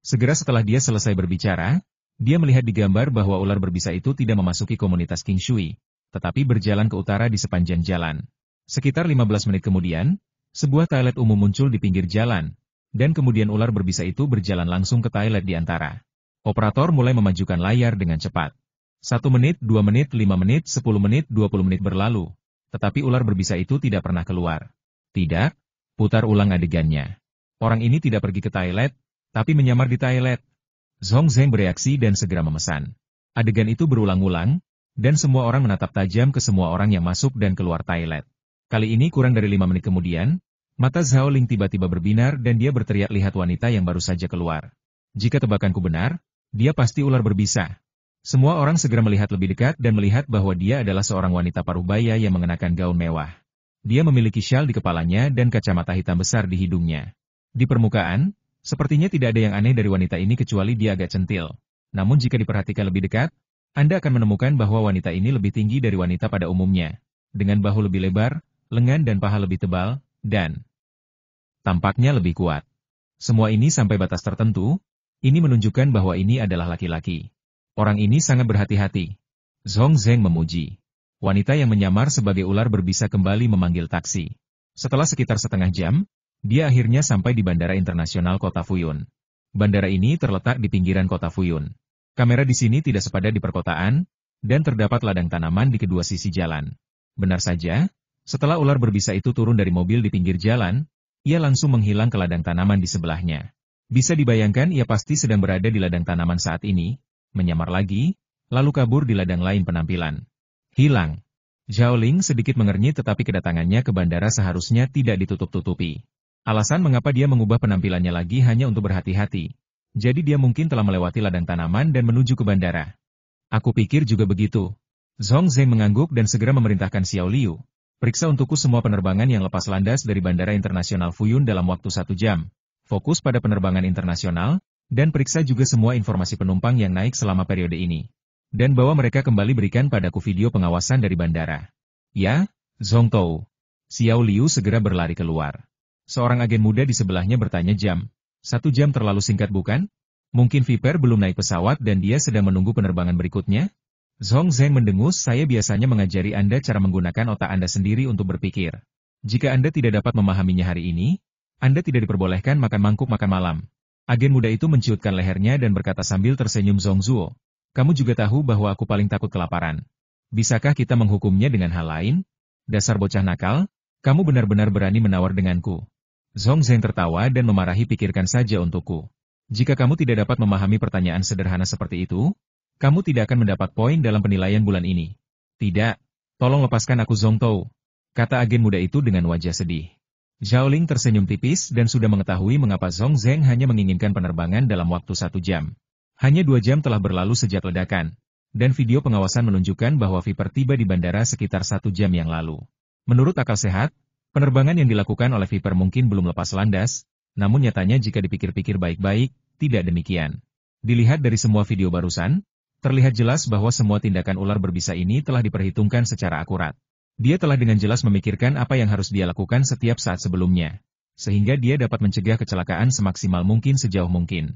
Segera setelah dia selesai berbicara, dia melihat di gambar bahwa ular berbisa itu tidak memasuki Komunitas King Shui, tetapi berjalan ke utara di sepanjang jalan. Sekitar 15 menit kemudian, sebuah toilet umum muncul di pinggir jalan, dan kemudian ular berbisa itu berjalan langsung ke toilet di antara. Operator mulai memajukan layar dengan cepat. 1 menit, 2 menit, 5 menit, 10 menit, 20 menit berlalu, tetapi ular berbisa itu tidak pernah keluar. Tidak, putar ulang adegannya. Orang ini tidak pergi ke toilet, tapi menyamar di toilet. Zhong Zheng bereaksi dan segera memesan. Adegan itu berulang-ulang, dan semua orang menatap tajam ke semua orang yang masuk dan keluar toilet. Kali ini kurang dari 5 menit kemudian, mata Zhao Ling tiba-tiba berbinar dan dia berteriak lihat wanita yang baru saja keluar. Jika tebakanku benar, dia pasti ular berbisa. Semua orang segera melihat lebih dekat dan melihat bahwa dia adalah seorang wanita paruh baya yang mengenakan gaun mewah. Dia memiliki syal di kepalanya dan kacamata hitam besar di hidungnya. Di permukaan, sepertinya tidak ada yang aneh dari wanita ini kecuali dia agak centil. Namun jika diperhatikan lebih dekat, Anda akan menemukan bahwa wanita ini lebih tinggi dari wanita pada umumnya, dengan bahu lebih lebar, lengan dan paha lebih tebal, dan tampaknya lebih kuat. Semua ini sampai batas tertentu, ini menunjukkan bahwa ini adalah laki-laki. Orang ini sangat berhati-hati. Zhong Zheng memuji. Wanita yang menyamar sebagai ular berbisa kembali memanggil taksi. Setelah sekitar setengah jam, dia akhirnya sampai di Bandara Internasional Kota Fuyun. Bandara ini terletak di pinggiran Kota Fuyun. Kamera di sini tidak sepadan di perkotaan, dan terdapat ladang tanaman di kedua sisi jalan. Benar saja, setelah ular berbisa itu turun dari mobil di pinggir jalan, ia langsung menghilang ke ladang tanaman di sebelahnya. Bisa dibayangkan ia pasti sedang berada di ladang tanaman saat ini, menyamar lagi, lalu kabur di ladang lain penampilan. Hilang. Zhao Ling sedikit mengernyit tetapi kedatangannya ke bandara seharusnya tidak ditutup-tutupi. Alasan mengapa dia mengubah penampilannya lagi hanya untuk berhati-hati. Jadi dia mungkin telah melewati ladang tanaman dan menuju ke bandara. Aku pikir juga begitu. Zhong Zheng mengangguk dan segera memerintahkan Xiao Liu. Periksa untukku semua penerbangan yang lepas landas dari Bandara Internasional Fuyun dalam waktu 1 jam. Fokus pada penerbangan internasional, dan periksa juga semua informasi penumpang yang naik selama periode ini. Dan bawa mereka kembali berikan padaku video pengawasan dari bandara. Ya, Zhong Tou. Xiao Liu segera berlari keluar. Seorang agen muda di sebelahnya bertanya jam. 1 jam terlalu singkat bukan? Mungkin Viper belum naik pesawat dan dia sedang menunggu penerbangan berikutnya? Zhong Zheng mendengus, saya biasanya mengajari Anda cara menggunakan otak Anda sendiri untuk berpikir. Jika Anda tidak dapat memahaminya hari ini, Anda tidak diperbolehkan makan mangkuk makan malam. Agen muda itu menciutkan lehernya dan berkata sambil tersenyum, Zhong Zuo. Kamu juga tahu bahwa aku paling takut kelaparan. Bisakah kita menghukumnya dengan hal lain? Dasar bocah nakal, kamu benar-benar berani menawar denganku. Zhong Zheng tertawa dan memarahi, pikirkan saja untukku. Jika kamu tidak dapat memahami pertanyaan sederhana seperti itu, kamu tidak akan mendapat poin dalam penilaian bulan ini. Tidak, tolong lepaskan aku Zhong Tou, kata agen muda itu dengan wajah sedih. Zhao Ling tersenyum tipis dan sudah mengetahui mengapa Zhong Zheng hanya menginginkan penerbangan dalam waktu 1 jam. Hanya 2 jam telah berlalu sejak ledakan, dan video pengawasan menunjukkan bahwa Viper tiba di bandara sekitar 1 jam yang lalu. Menurut akal sehat, penerbangan yang dilakukan oleh Viper mungkin belum lepas landas, namun nyatanya jika dipikir-pikir baik-baik, tidak demikian. Dilihat dari semua video barusan, terlihat jelas bahwa semua tindakan ular berbisa ini telah diperhitungkan secara akurat. Dia telah dengan jelas memikirkan apa yang harus dia lakukan setiap saat sebelumnya, sehingga dia dapat mencegah kecelakaan semaksimal mungkin sejauh mungkin.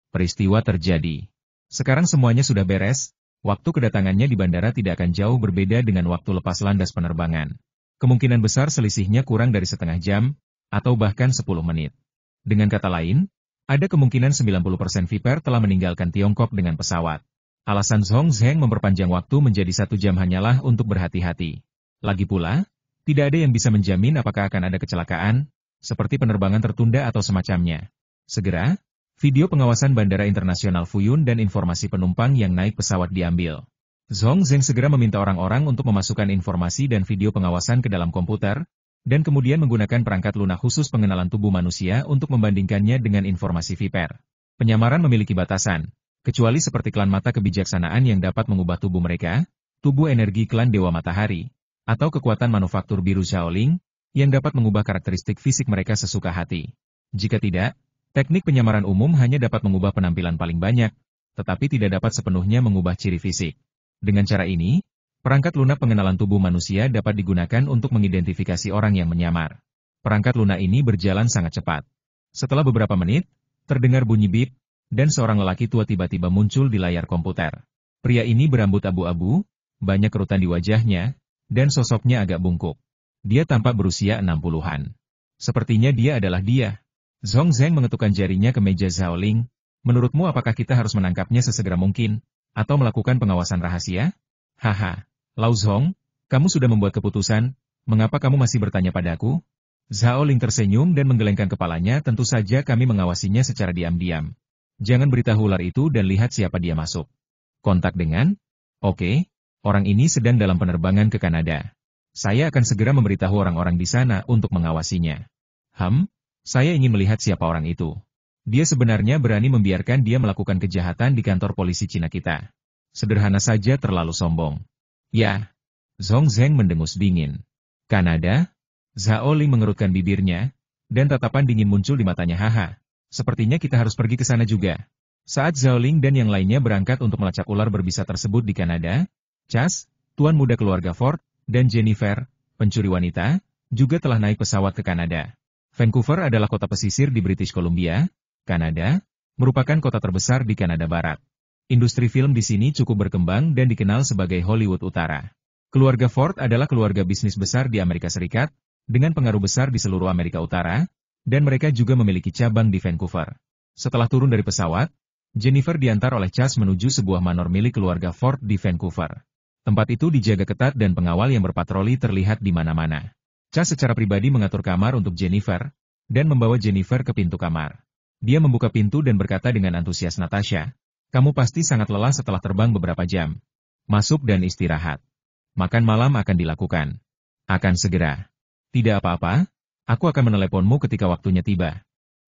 Peristiwa terjadi. Sekarang semuanya sudah beres, waktu kedatangannya di bandara tidak akan jauh berbeda dengan waktu lepas landas penerbangan. Kemungkinan besar selisihnya kurang dari setengah jam, atau bahkan 10 menit. Dengan kata lain, ada kemungkinan 90% Viper telah meninggalkan Tiongkok dengan pesawat. Alasan Zhong Zheng memperpanjang waktu menjadi 1 jam hanyalah untuk berhati-hati. Lagi pula, tidak ada yang bisa menjamin apakah akan ada kecelakaan, seperti penerbangan tertunda atau semacamnya. Segera, video pengawasan Bandara Internasional Fuyun dan informasi penumpang yang naik pesawat diambil. Zhong Zheng segera meminta orang-orang untuk memasukkan informasi dan video pengawasan ke dalam komputer, dan kemudian menggunakan perangkat lunak khusus pengenalan tubuh manusia untuk membandingkannya dengan informasi Viper. Penyamaran memiliki batasan, kecuali seperti klan mata kebijaksanaan yang dapat mengubah tubuh mereka, tubuh energi klan Dewa Matahari, atau kekuatan manufaktur biru Shaolin, yang dapat mengubah karakteristik fisik mereka sesuka hati. Jika tidak, teknik penyamaran umum hanya dapat mengubah penampilan paling banyak, tetapi tidak dapat sepenuhnya mengubah ciri fisik. Dengan cara ini, perangkat lunak pengenalan tubuh manusia dapat digunakan untuk mengidentifikasi orang yang menyamar. Perangkat lunak ini berjalan sangat cepat. Setelah beberapa menit, terdengar bunyi bip, dan seorang lelaki tua tiba-tiba muncul di layar komputer. Pria ini berambut abu-abu, banyak kerutan di wajahnya, dan sosoknya agak bungkuk. Dia tampak berusia 60-an. Sepertinya dia adalah dia. Zhong Zheng mengetukkan jarinya ke meja Zhao Ling. Menurutmu apakah kita harus menangkapnya sesegera mungkin, atau melakukan pengawasan rahasia? Haha, Lao Zhong, kamu sudah membuat keputusan, mengapa kamu masih bertanya padaku? Zhao Ling tersenyum dan menggelengkan kepalanya, tentu saja kami mengawasinya secara diam-diam. Jangan beritahu ular itu dan lihat siapa dia masuk. Kontak dengan? Oke, orang ini sedang dalam penerbangan ke Kanada. Saya akan segera memberitahu orang-orang di sana untuk mengawasinya. Saya ingin melihat siapa orang itu. Dia sebenarnya berani membiarkan dia melakukan kejahatan di kantor polisi Cina kita. Sederhana saja, terlalu sombong. Ya. Zhong Zheng mendengus dingin. Kanada? Zhao Ling mengerutkan bibirnya, dan tatapan dingin muncul di matanya. Haha. Sepertinya kita harus pergi ke sana juga. Saat Zhao Ling dan yang lainnya berangkat untuk melacak ular berbisa tersebut di Kanada, Chas, tuan muda keluarga Ford, dan Jennifer, pencuri wanita, juga telah naik pesawat ke Kanada. Vancouver adalah kota pesisir di British Columbia, Kanada, merupakan kota terbesar di Kanada Barat. Industri film di sini cukup berkembang dan dikenal sebagai Hollywood Utara. Keluarga Ford adalah keluarga bisnis besar di Amerika Serikat, dengan pengaruh besar di seluruh Amerika Utara, dan mereka juga memiliki cabang di Vancouver. Setelah turun dari pesawat, Jennifer diantar oleh Chas menuju sebuah manor milik keluarga Ford di Vancouver. Tempat itu dijaga ketat dan pengawal yang berpatroli terlihat di mana-mana. Chas secara pribadi mengatur kamar untuk Jennifer, dan membawa Jennifer ke pintu kamar. Dia membuka pintu dan berkata dengan antusias, Natasha, kamu pasti sangat lelah setelah terbang beberapa jam. Masuk dan istirahat. Makan malam akan dilakukan. Akan segera. Tidak apa-apa, aku akan meneleponmu ketika waktunya tiba.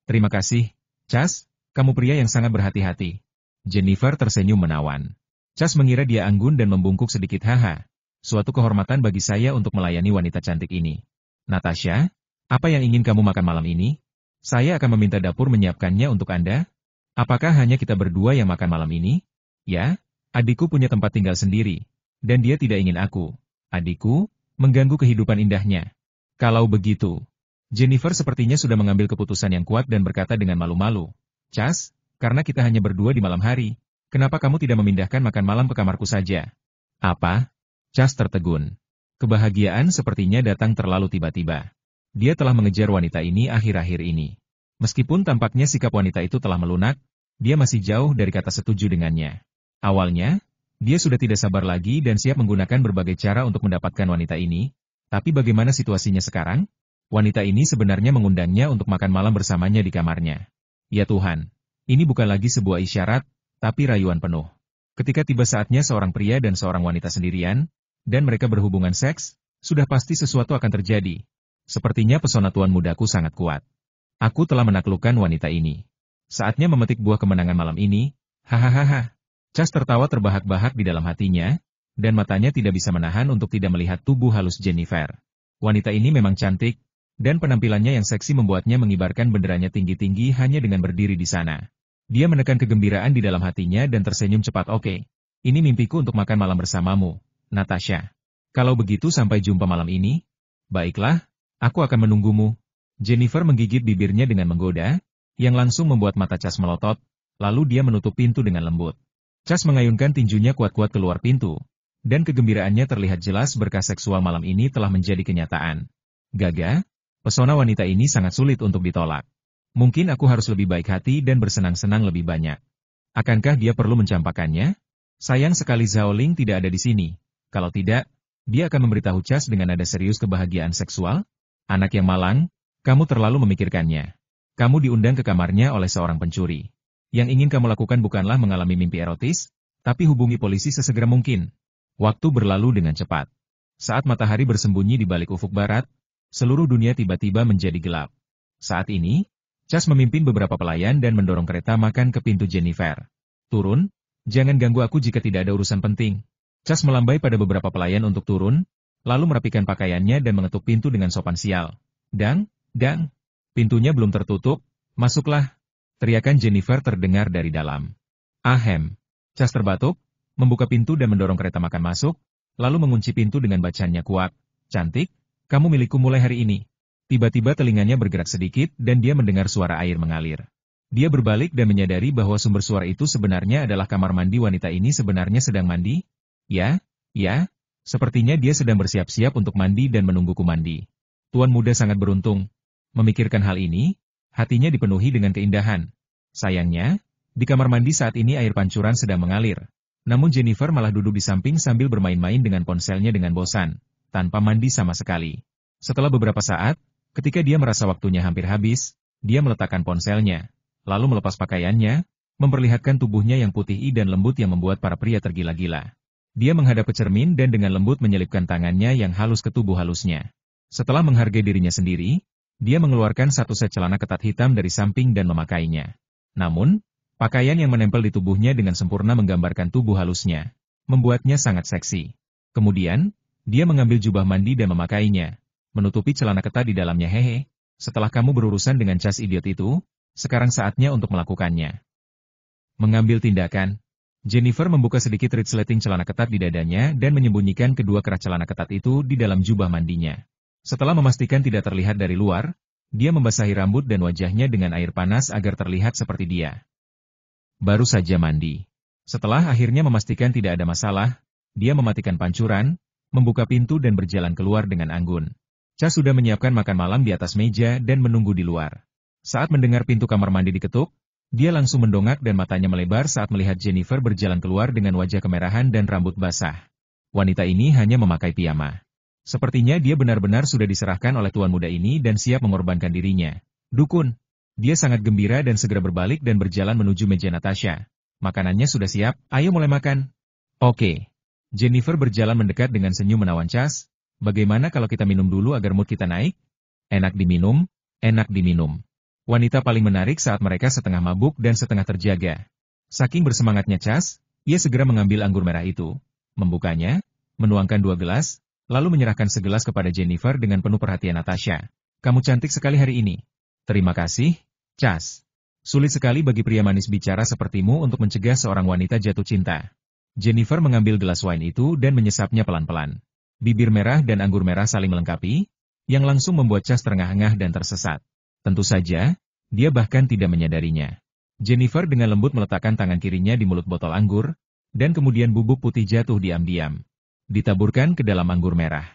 Terima kasih, Chas, kamu pria yang sangat berhati-hati. Jennifer tersenyum menawan. Chas mengira dia anggun dan membungkuk sedikit. Haha. Suatu kehormatan bagi saya untuk melayani wanita cantik ini. Natasha, apa yang ingin kamu makan malam ini? Saya akan meminta dapur menyiapkannya untuk Anda. Apakah hanya kita berdua yang makan malam ini? Ya, adikku punya tempat tinggal sendiri. Dan dia tidak ingin aku, adikku, mengganggu kehidupan indahnya. Kalau begitu, Jennifer sepertinya sudah mengambil keputusan yang kuat dan berkata dengan malu-malu. Chas, karena kita hanya berdua di malam hari, kenapa kamu tidak memindahkan makan malam ke kamarku saja? Apa? Chas tertegun. Kebahagiaan sepertinya datang terlalu tiba-tiba. Dia telah mengejar wanita ini akhir-akhir ini. Meskipun tampaknya sikap wanita itu telah melunak, dia masih jauh dari kata setuju dengannya. Awalnya, dia sudah tidak sabar lagi dan siap menggunakan berbagai cara untuk mendapatkan wanita ini. Tapi bagaimana situasinya sekarang? Wanita ini sebenarnya mengundangnya untuk makan malam bersamanya di kamarnya. Ya Tuhan, ini bukan lagi sebuah isyarat, tapi rayuan penuh. Ketika tiba saatnya seorang pria dan seorang wanita sendirian, dan mereka berhubungan seks, sudah pasti sesuatu akan terjadi. Sepertinya pesona tuan mudaku sangat kuat. Aku telah menaklukkan wanita ini. Saatnya memetik buah kemenangan malam ini. Hahaha. Chas tertawa terbahak-bahak di dalam hatinya, dan matanya tidak bisa menahan untuk tidak melihat tubuh halus Jennifer. Wanita ini memang cantik, dan penampilannya yang seksi membuatnya mengibarkan benderanya tinggi-tinggi hanya dengan berdiri di sana. Dia menekan kegembiraan di dalam hatinya dan tersenyum cepat. Oke, ini mimpiku untuk makan malam bersamamu, Natasha. Kalau begitu sampai jumpa malam ini. Baiklah, aku akan menunggumu. Jennifer menggigit bibirnya dengan menggoda, yang langsung membuat mata Chas melotot, lalu dia menutup pintu dengan lembut. Chas mengayunkan tinjunya kuat-kuat keluar pintu, dan kegembiraannya terlihat jelas berkas seksual malam ini telah menjadi kenyataan. Gaga, pesona wanita ini sangat sulit untuk ditolak. Mungkin aku harus lebih baik hati dan bersenang-senang lebih banyak. Akankah dia perlu mencampakkannya? Sayang sekali Zhao Ling tidak ada di sini. Kalau tidak, dia akan memberitahu Chas dengan nada serius kebahagiaan seksual? Anak yang malang, kamu terlalu memikirkannya. Kamu diundang ke kamarnya oleh seorang pencuri. Yang ingin kamu lakukan bukanlah mengalami mimpi erotis, tapi hubungi polisi sesegera mungkin. Waktu berlalu dengan cepat. Saat matahari bersembunyi di balik ufuk barat, seluruh dunia tiba-tiba menjadi gelap. Saat ini, Chas memimpin beberapa pelayan dan mendorong kereta makan ke pintu Jennifer. Turun, jangan ganggu aku jika tidak ada urusan penting. Chas melambai pada beberapa pelayan untuk turun, lalu merapikan pakaiannya dan mengetuk pintu dengan sopan sial. Dang, pintunya belum tertutup, masuklah. Teriakan Jennifer terdengar dari dalam. Ahem. Chas terbatuk, membuka pintu dan mendorong kereta makan masuk, lalu mengunci pintu dengan bacaannya kuat. Cantik, kamu milikku mulai hari ini. Tiba-tiba telinganya bergerak sedikit dan dia mendengar suara air mengalir. Dia berbalik dan menyadari bahwa sumber suara itu sebenarnya adalah kamar mandi wanita ini sebenarnya sedang mandi. Ya, sepertinya dia sedang bersiap-siap untuk mandi dan menungguku mandi. Tuan muda sangat beruntung. Memikirkan hal ini, hatinya dipenuhi dengan keindahan. Sayangnya, di kamar mandi saat ini air pancuran sedang mengalir. Namun Jennifer malah duduk di samping sambil bermain-main dengan ponselnya dengan bosan, tanpa mandi sama sekali. Setelah beberapa saat, ketika dia merasa waktunya hampir habis, dia meletakkan ponselnya, lalu melepas pakaiannya, memperlihatkan tubuhnya yang putih dan lembut yang membuat para pria tergila-gila. Dia menghadap ke cermin dan dengan lembut menyelipkan tangannya yang halus ke tubuh halusnya. Setelah menghargai dirinya sendiri, dia mengeluarkan satu set celana ketat hitam dari samping dan memakainya. Namun, pakaian yang menempel di tubuhnya dengan sempurna menggambarkan tubuh halusnya, membuatnya sangat seksi. Kemudian, dia mengambil jubah mandi dan memakainya, menutupi celana ketat di dalamnya. Hehe, setelah kamu berurusan dengan Chas idiot itu, sekarang saatnya untuk melakukannya. Mengambil tindakan, Jennifer membuka sedikit resleting celana ketat di dadanya dan menyembunyikan kedua kerat celana ketat itu di dalam jubah mandinya. Setelah memastikan tidak terlihat dari luar, dia membasahi rambut dan wajahnya dengan air panas agar terlihat seperti dia. Baru saja mandi. Setelah akhirnya memastikan tidak ada masalah, dia mematikan pancuran, membuka pintu dan berjalan keluar dengan anggun. Chas sudah menyiapkan makan malam di atas meja dan menunggu di luar. Saat mendengar pintu kamar mandi diketuk, dia langsung mendongak dan matanya melebar saat melihat Jennifer berjalan keluar dengan wajah kemerahan dan rambut basah. Wanita ini hanya memakai piyama. Sepertinya dia benar-benar sudah diserahkan oleh tuan muda ini dan siap mengorbankan dirinya. Dukun. Dia sangat gembira dan segera berbalik dan berjalan menuju meja Natasha. Makanannya sudah siap, ayo mulai makan. Oke. Jennifer berjalan mendekat dengan senyum menawan Cas. Bagaimana kalau kita minum dulu agar mood kita naik? Enak diminum, enak diminum. Wanita paling menarik saat mereka setengah mabuk dan setengah terjaga. Saking bersemangatnya Cas, ia segera mengambil anggur merah itu, membukanya, menuangkan 2 gelas, lalu menyerahkan segelas kepada Jennifer dengan penuh perhatian. Natasha, kamu cantik sekali hari ini. Terima kasih, Cas. Sulit sekali bagi pria manis bicara sepertimu untuk mencegah seorang wanita jatuh cinta. Jennifer mengambil gelas wine itu dan menyesapnya pelan-pelan. Bibir merah dan anggur merah saling melengkapi, yang langsung membuat Cas terengah-engah dan tersesat. Tentu saja, dia bahkan tidak menyadarinya. Jennifer dengan lembut meletakkan tangan kirinya di mulut botol anggur, dan kemudian bubuk putih jatuh diam-diam. Ditaburkan ke dalam anggur merah.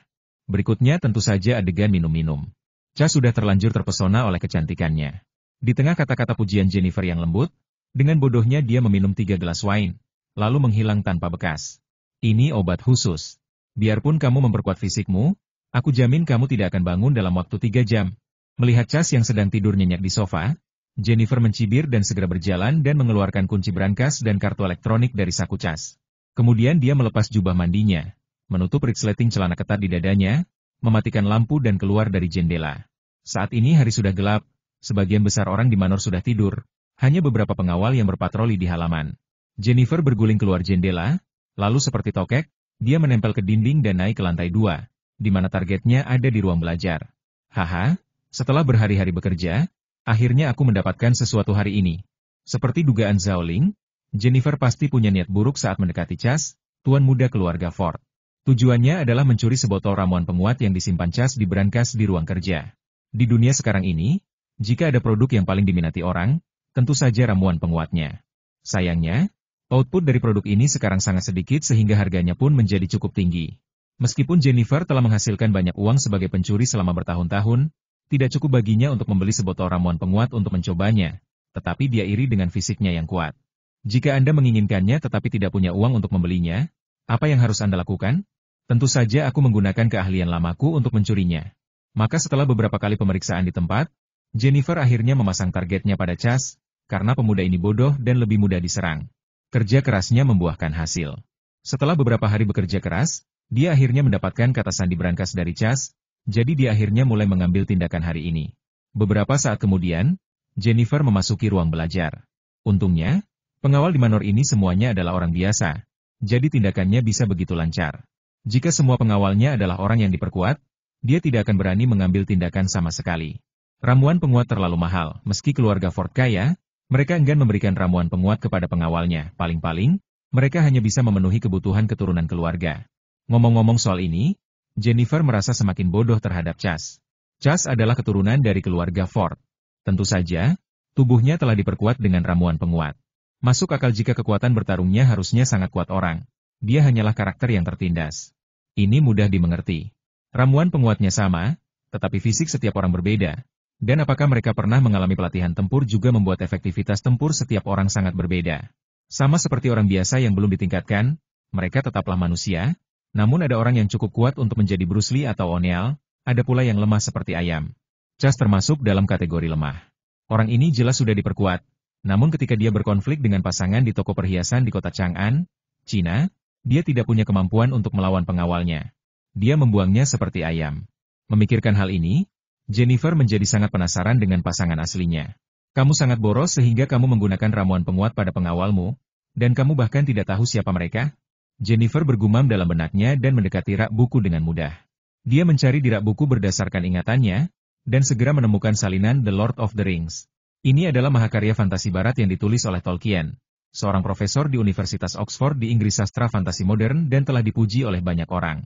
Berikutnya tentu saja adegan minum-minum. Cas sudah terlanjur terpesona oleh kecantikannya. Di tengah kata-kata pujian Jennifer yang lembut, dengan bodohnya dia meminum 3 gelas wine, lalu menghilang tanpa bekas. Ini obat khusus. Biarpun kamu memperkuat fisikmu, aku jamin kamu tidak akan bangun dalam waktu 3 jam. Melihat Cas yang sedang tidur nyenyak di sofa, Jennifer mencibir dan segera berjalan dan mengeluarkan kunci brankas dan kartu elektronik dari saku Cas. Kemudian dia melepas jubah mandinya, menutup resleting celana ketat di dadanya, mematikan lampu dan keluar dari jendela. Saat ini hari sudah gelap, sebagian besar orang di Manor sudah tidur, hanya beberapa pengawal yang berpatroli di halaman. Jennifer berguling keluar jendela, lalu seperti tokek, dia menempel ke dinding dan naik ke lantai 2, di mana targetnya ada di ruang belajar. Haha, setelah berhari-hari bekerja, akhirnya aku mendapatkan sesuatu hari ini. Seperti dugaan Zhao Ling, Jennifer pasti punya niat buruk saat mendekati Cas, tuan muda keluarga Ford. Tujuannya adalah mencuri sebotol ramuan penguat yang disimpan Cas di brankas di ruang kerja. Di dunia sekarang ini, jika ada produk yang paling diminati orang, tentu saja ramuan penguatnya. Sayangnya, output dari produk ini sekarang sangat sedikit sehingga harganya pun menjadi cukup tinggi. Meskipun Jennifer telah menghasilkan banyak uang sebagai pencuri selama bertahun-tahun, tidak cukup baginya untuk membeli sebotol ramuan penguat untuk mencobanya, tetapi dia iri dengan fisiknya yang kuat. Jika Anda menginginkannya tetapi tidak punya uang untuk membelinya, apa yang harus Anda lakukan? Tentu saja aku menggunakan keahlian lamaku untuk mencurinya. Maka setelah beberapa kali pemeriksaan di tempat, Jennifer akhirnya memasang targetnya pada Cas, karena pemuda ini bodoh dan lebih mudah diserang. Kerja kerasnya membuahkan hasil. Setelah beberapa hari bekerja keras, dia akhirnya mendapatkan kata sandi brankas dari Cas, jadi dia akhirnya mulai mengambil tindakan hari ini. Beberapa saat kemudian, Jennifer memasuki ruang belajar. Untungnya, pengawal di Manor ini semuanya adalah orang biasa, jadi tindakannya bisa begitu lancar. Jika semua pengawalnya adalah orang yang diperkuat, dia tidak akan berani mengambil tindakan sama sekali. Ramuan penguat terlalu mahal, meski keluarga Ford kaya, mereka enggan memberikan ramuan penguat kepada pengawalnya, paling-paling, mereka hanya bisa memenuhi kebutuhan keturunan keluarga. Ngomong-ngomong soal ini, Jennifer merasa semakin bodoh terhadap Cas. Cas adalah keturunan dari keluarga Ford. Tentu saja, tubuhnya telah diperkuat dengan ramuan penguat. Masuk akal jika kekuatan bertarungnya harusnya sangat kuat orang. Dia hanyalah karakter yang tertindas. Ini mudah dimengerti. Ramuan penguatnya sama, tetapi fisik setiap orang berbeda. Dan apakah mereka pernah mengalami pelatihan tempur juga membuat efektivitas tempur setiap orang sangat berbeda. Sama seperti orang biasa yang belum ditingkatkan, mereka tetaplah manusia, namun ada orang yang cukup kuat untuk menjadi Bruce Lee atau O'Neal, ada pula yang lemah seperti ayam. Cas termasuk dalam kategori lemah. Orang ini jelas sudah diperkuat, namun ketika dia berkonflik dengan pasangan di toko perhiasan di kota Chang'an, Cina, dia tidak punya kemampuan untuk melawan pengawalnya. Dia membuangnya seperti ayam. Memikirkan hal ini, Jennifer menjadi sangat penasaran dengan pasangan aslinya. Kamu sangat boros sehingga kamu menggunakan ramuan penguat pada pengawalmu, dan kamu bahkan tidak tahu siapa mereka? Jennifer bergumam dalam benaknya dan mendekati rak buku dengan mudah. Dia mencari di rak buku berdasarkan ingatannya, dan segera menemukan salinan The Lord of the Rings. Ini adalah mahakarya fantasi barat yang ditulis oleh Tolkien, seorang profesor di Universitas Oxford di Inggris sastra fantasi modern dan telah dipuji oleh banyak orang.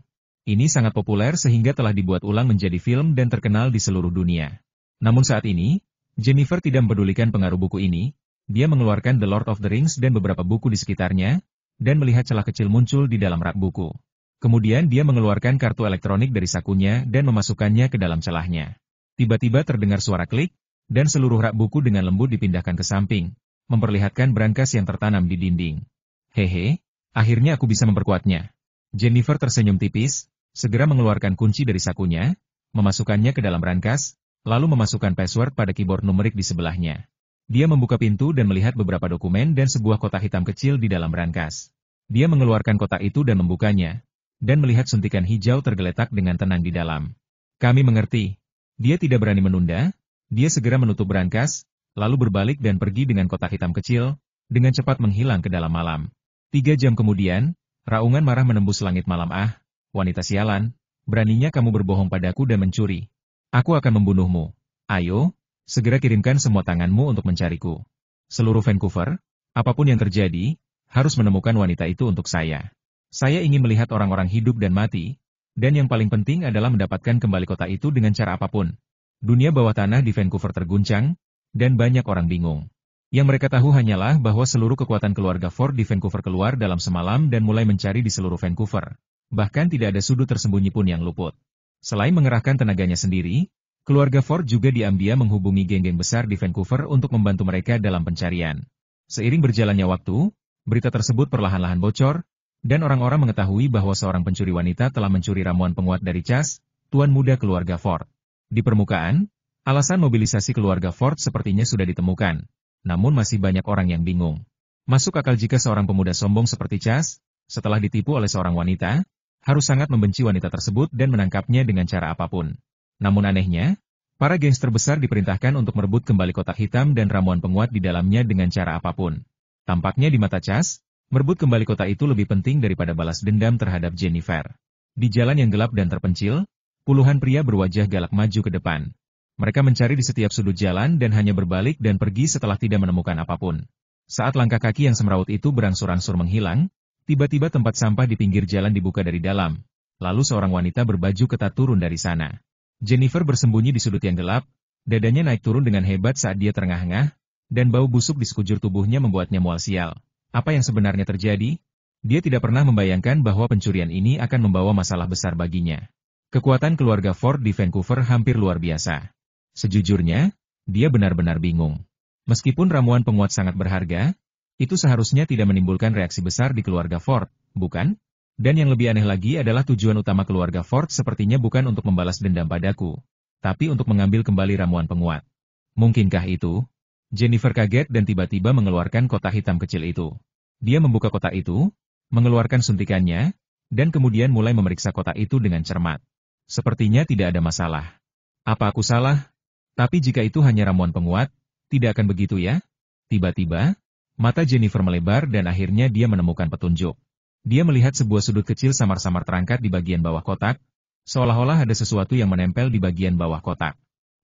Ini sangat populer sehingga telah dibuat ulang menjadi film dan terkenal di seluruh dunia. Namun saat ini, Jennifer tidak mempedulikan pengaruh buku ini, dia mengeluarkan The Lord of the Rings dan beberapa buku di sekitarnya, dan melihat celah kecil muncul di dalam rak buku. Kemudian dia mengeluarkan kartu elektronik dari sakunya dan memasukkannya ke dalam celahnya. Tiba-tiba terdengar suara klik, dan seluruh rak buku dengan lembut dipindahkan ke samping, memperlihatkan brankas yang tertanam di dinding. Hehe, akhirnya aku bisa memperkuatnya. Jennifer tersenyum tipis, segera mengeluarkan kunci dari sakunya, memasukkannya ke dalam brankas, lalu memasukkan password pada keyboard numerik di sebelahnya. Dia membuka pintu dan melihat beberapa dokumen dan sebuah kotak hitam kecil di dalam brankas. Dia mengeluarkan kotak itu dan membukanya, dan melihat suntikan hijau tergeletak dengan tenang di dalam. Kami mengerti. Dia tidak berani menunda, dia segera menutup brankas, lalu berbalik dan pergi dengan kotak hitam kecil, dengan cepat menghilang ke dalam malam. 3 jam kemudian, raungan marah menembus langit malam. Ah, wanita sialan, beraninya kamu berbohong padaku dan mencuri. Aku akan membunuhmu. Ayo, segera kirimkan semua tanganmu untuk mencariku. Seluruh Vancouver, apapun yang terjadi, harus menemukan wanita itu untuk saya. Saya ingin melihat orang-orang hidup dan mati, dan yang paling penting adalah mendapatkan kembali kota itu dengan cara apapun. Dunia bawah tanah di Vancouver terguncang, dan banyak orang bingung. Yang mereka tahu hanyalah bahwa seluruh kekuatan keluarga Ford di Vancouver keluar dalam semalam dan mulai mencari di seluruh Vancouver. Bahkan tidak ada sudut tersembunyi pun yang luput. Selain mengerahkan tenaganya sendiri, keluarga Ford juga diam-diam menghubungi geng-geng besar di Vancouver untuk membantu mereka dalam pencarian. Seiring berjalannya waktu, berita tersebut perlahan-lahan bocor, dan orang-orang mengetahui bahwa seorang pencuri wanita telah mencuri ramuan penguat dari Chas, tuan muda keluarga Ford. Di permukaan, alasan mobilisasi keluarga Ford sepertinya sudah ditemukan, namun masih banyak orang yang bingung. Masuk akal jika seorang pemuda sombong seperti Chas, setelah ditipu oleh seorang wanita, harus sangat membenci wanita tersebut dan menangkapnya dengan cara apapun. Namun anehnya, para gangster besar diperintahkan untuk merebut kembali kotak hitam dan ramuan penguat di dalamnya dengan cara apapun. Tampaknya di mata Chas, merebut kembali kota itu lebih penting daripada balas dendam terhadap Jennifer. Di jalan yang gelap dan terpencil, puluhan pria berwajah galak maju ke depan. Mereka mencari di setiap sudut jalan dan hanya berbalik dan pergi setelah tidak menemukan apapun. Saat langkah kaki yang semrawut itu berangsur-angsur menghilang, tiba-tiba tempat sampah di pinggir jalan dibuka dari dalam. Lalu seorang wanita berbaju ketat turun dari sana. Jennifer bersembunyi di sudut yang gelap, dadanya naik turun dengan hebat saat dia terengah-engah, dan bau busuk di sekujur tubuhnya membuatnya mual sial. Apa yang sebenarnya terjadi? Dia tidak pernah membayangkan bahwa pencurian ini akan membawa masalah besar baginya. Kekuatan keluarga Ford di Vancouver hampir luar biasa. Sejujurnya, dia benar-benar bingung. Meskipun ramuan penguat sangat berharga, itu seharusnya tidak menimbulkan reaksi besar di keluarga Ford, bukan? Dan yang lebih aneh lagi adalah tujuan utama keluarga Ford sepertinya bukan untuk membalas dendam padaku, tapi untuk mengambil kembali ramuan penguat. Mungkinkah itu? Jennifer kaget dan tiba-tiba mengeluarkan kotak hitam kecil itu. Dia membuka kotak itu, mengeluarkan suntikannya, dan kemudian mulai memeriksa kotak itu dengan cermat. Sepertinya tidak ada masalah. Apa aku salah? Tapi jika itu hanya ramuan penguat, tidak akan begitu ya? Tiba-tiba, mata Jennifer melebar dan akhirnya dia menemukan petunjuk. Dia melihat sebuah sudut kecil samar-samar terangkat di bagian bawah kotak, seolah-olah ada sesuatu yang menempel di bagian bawah kotak.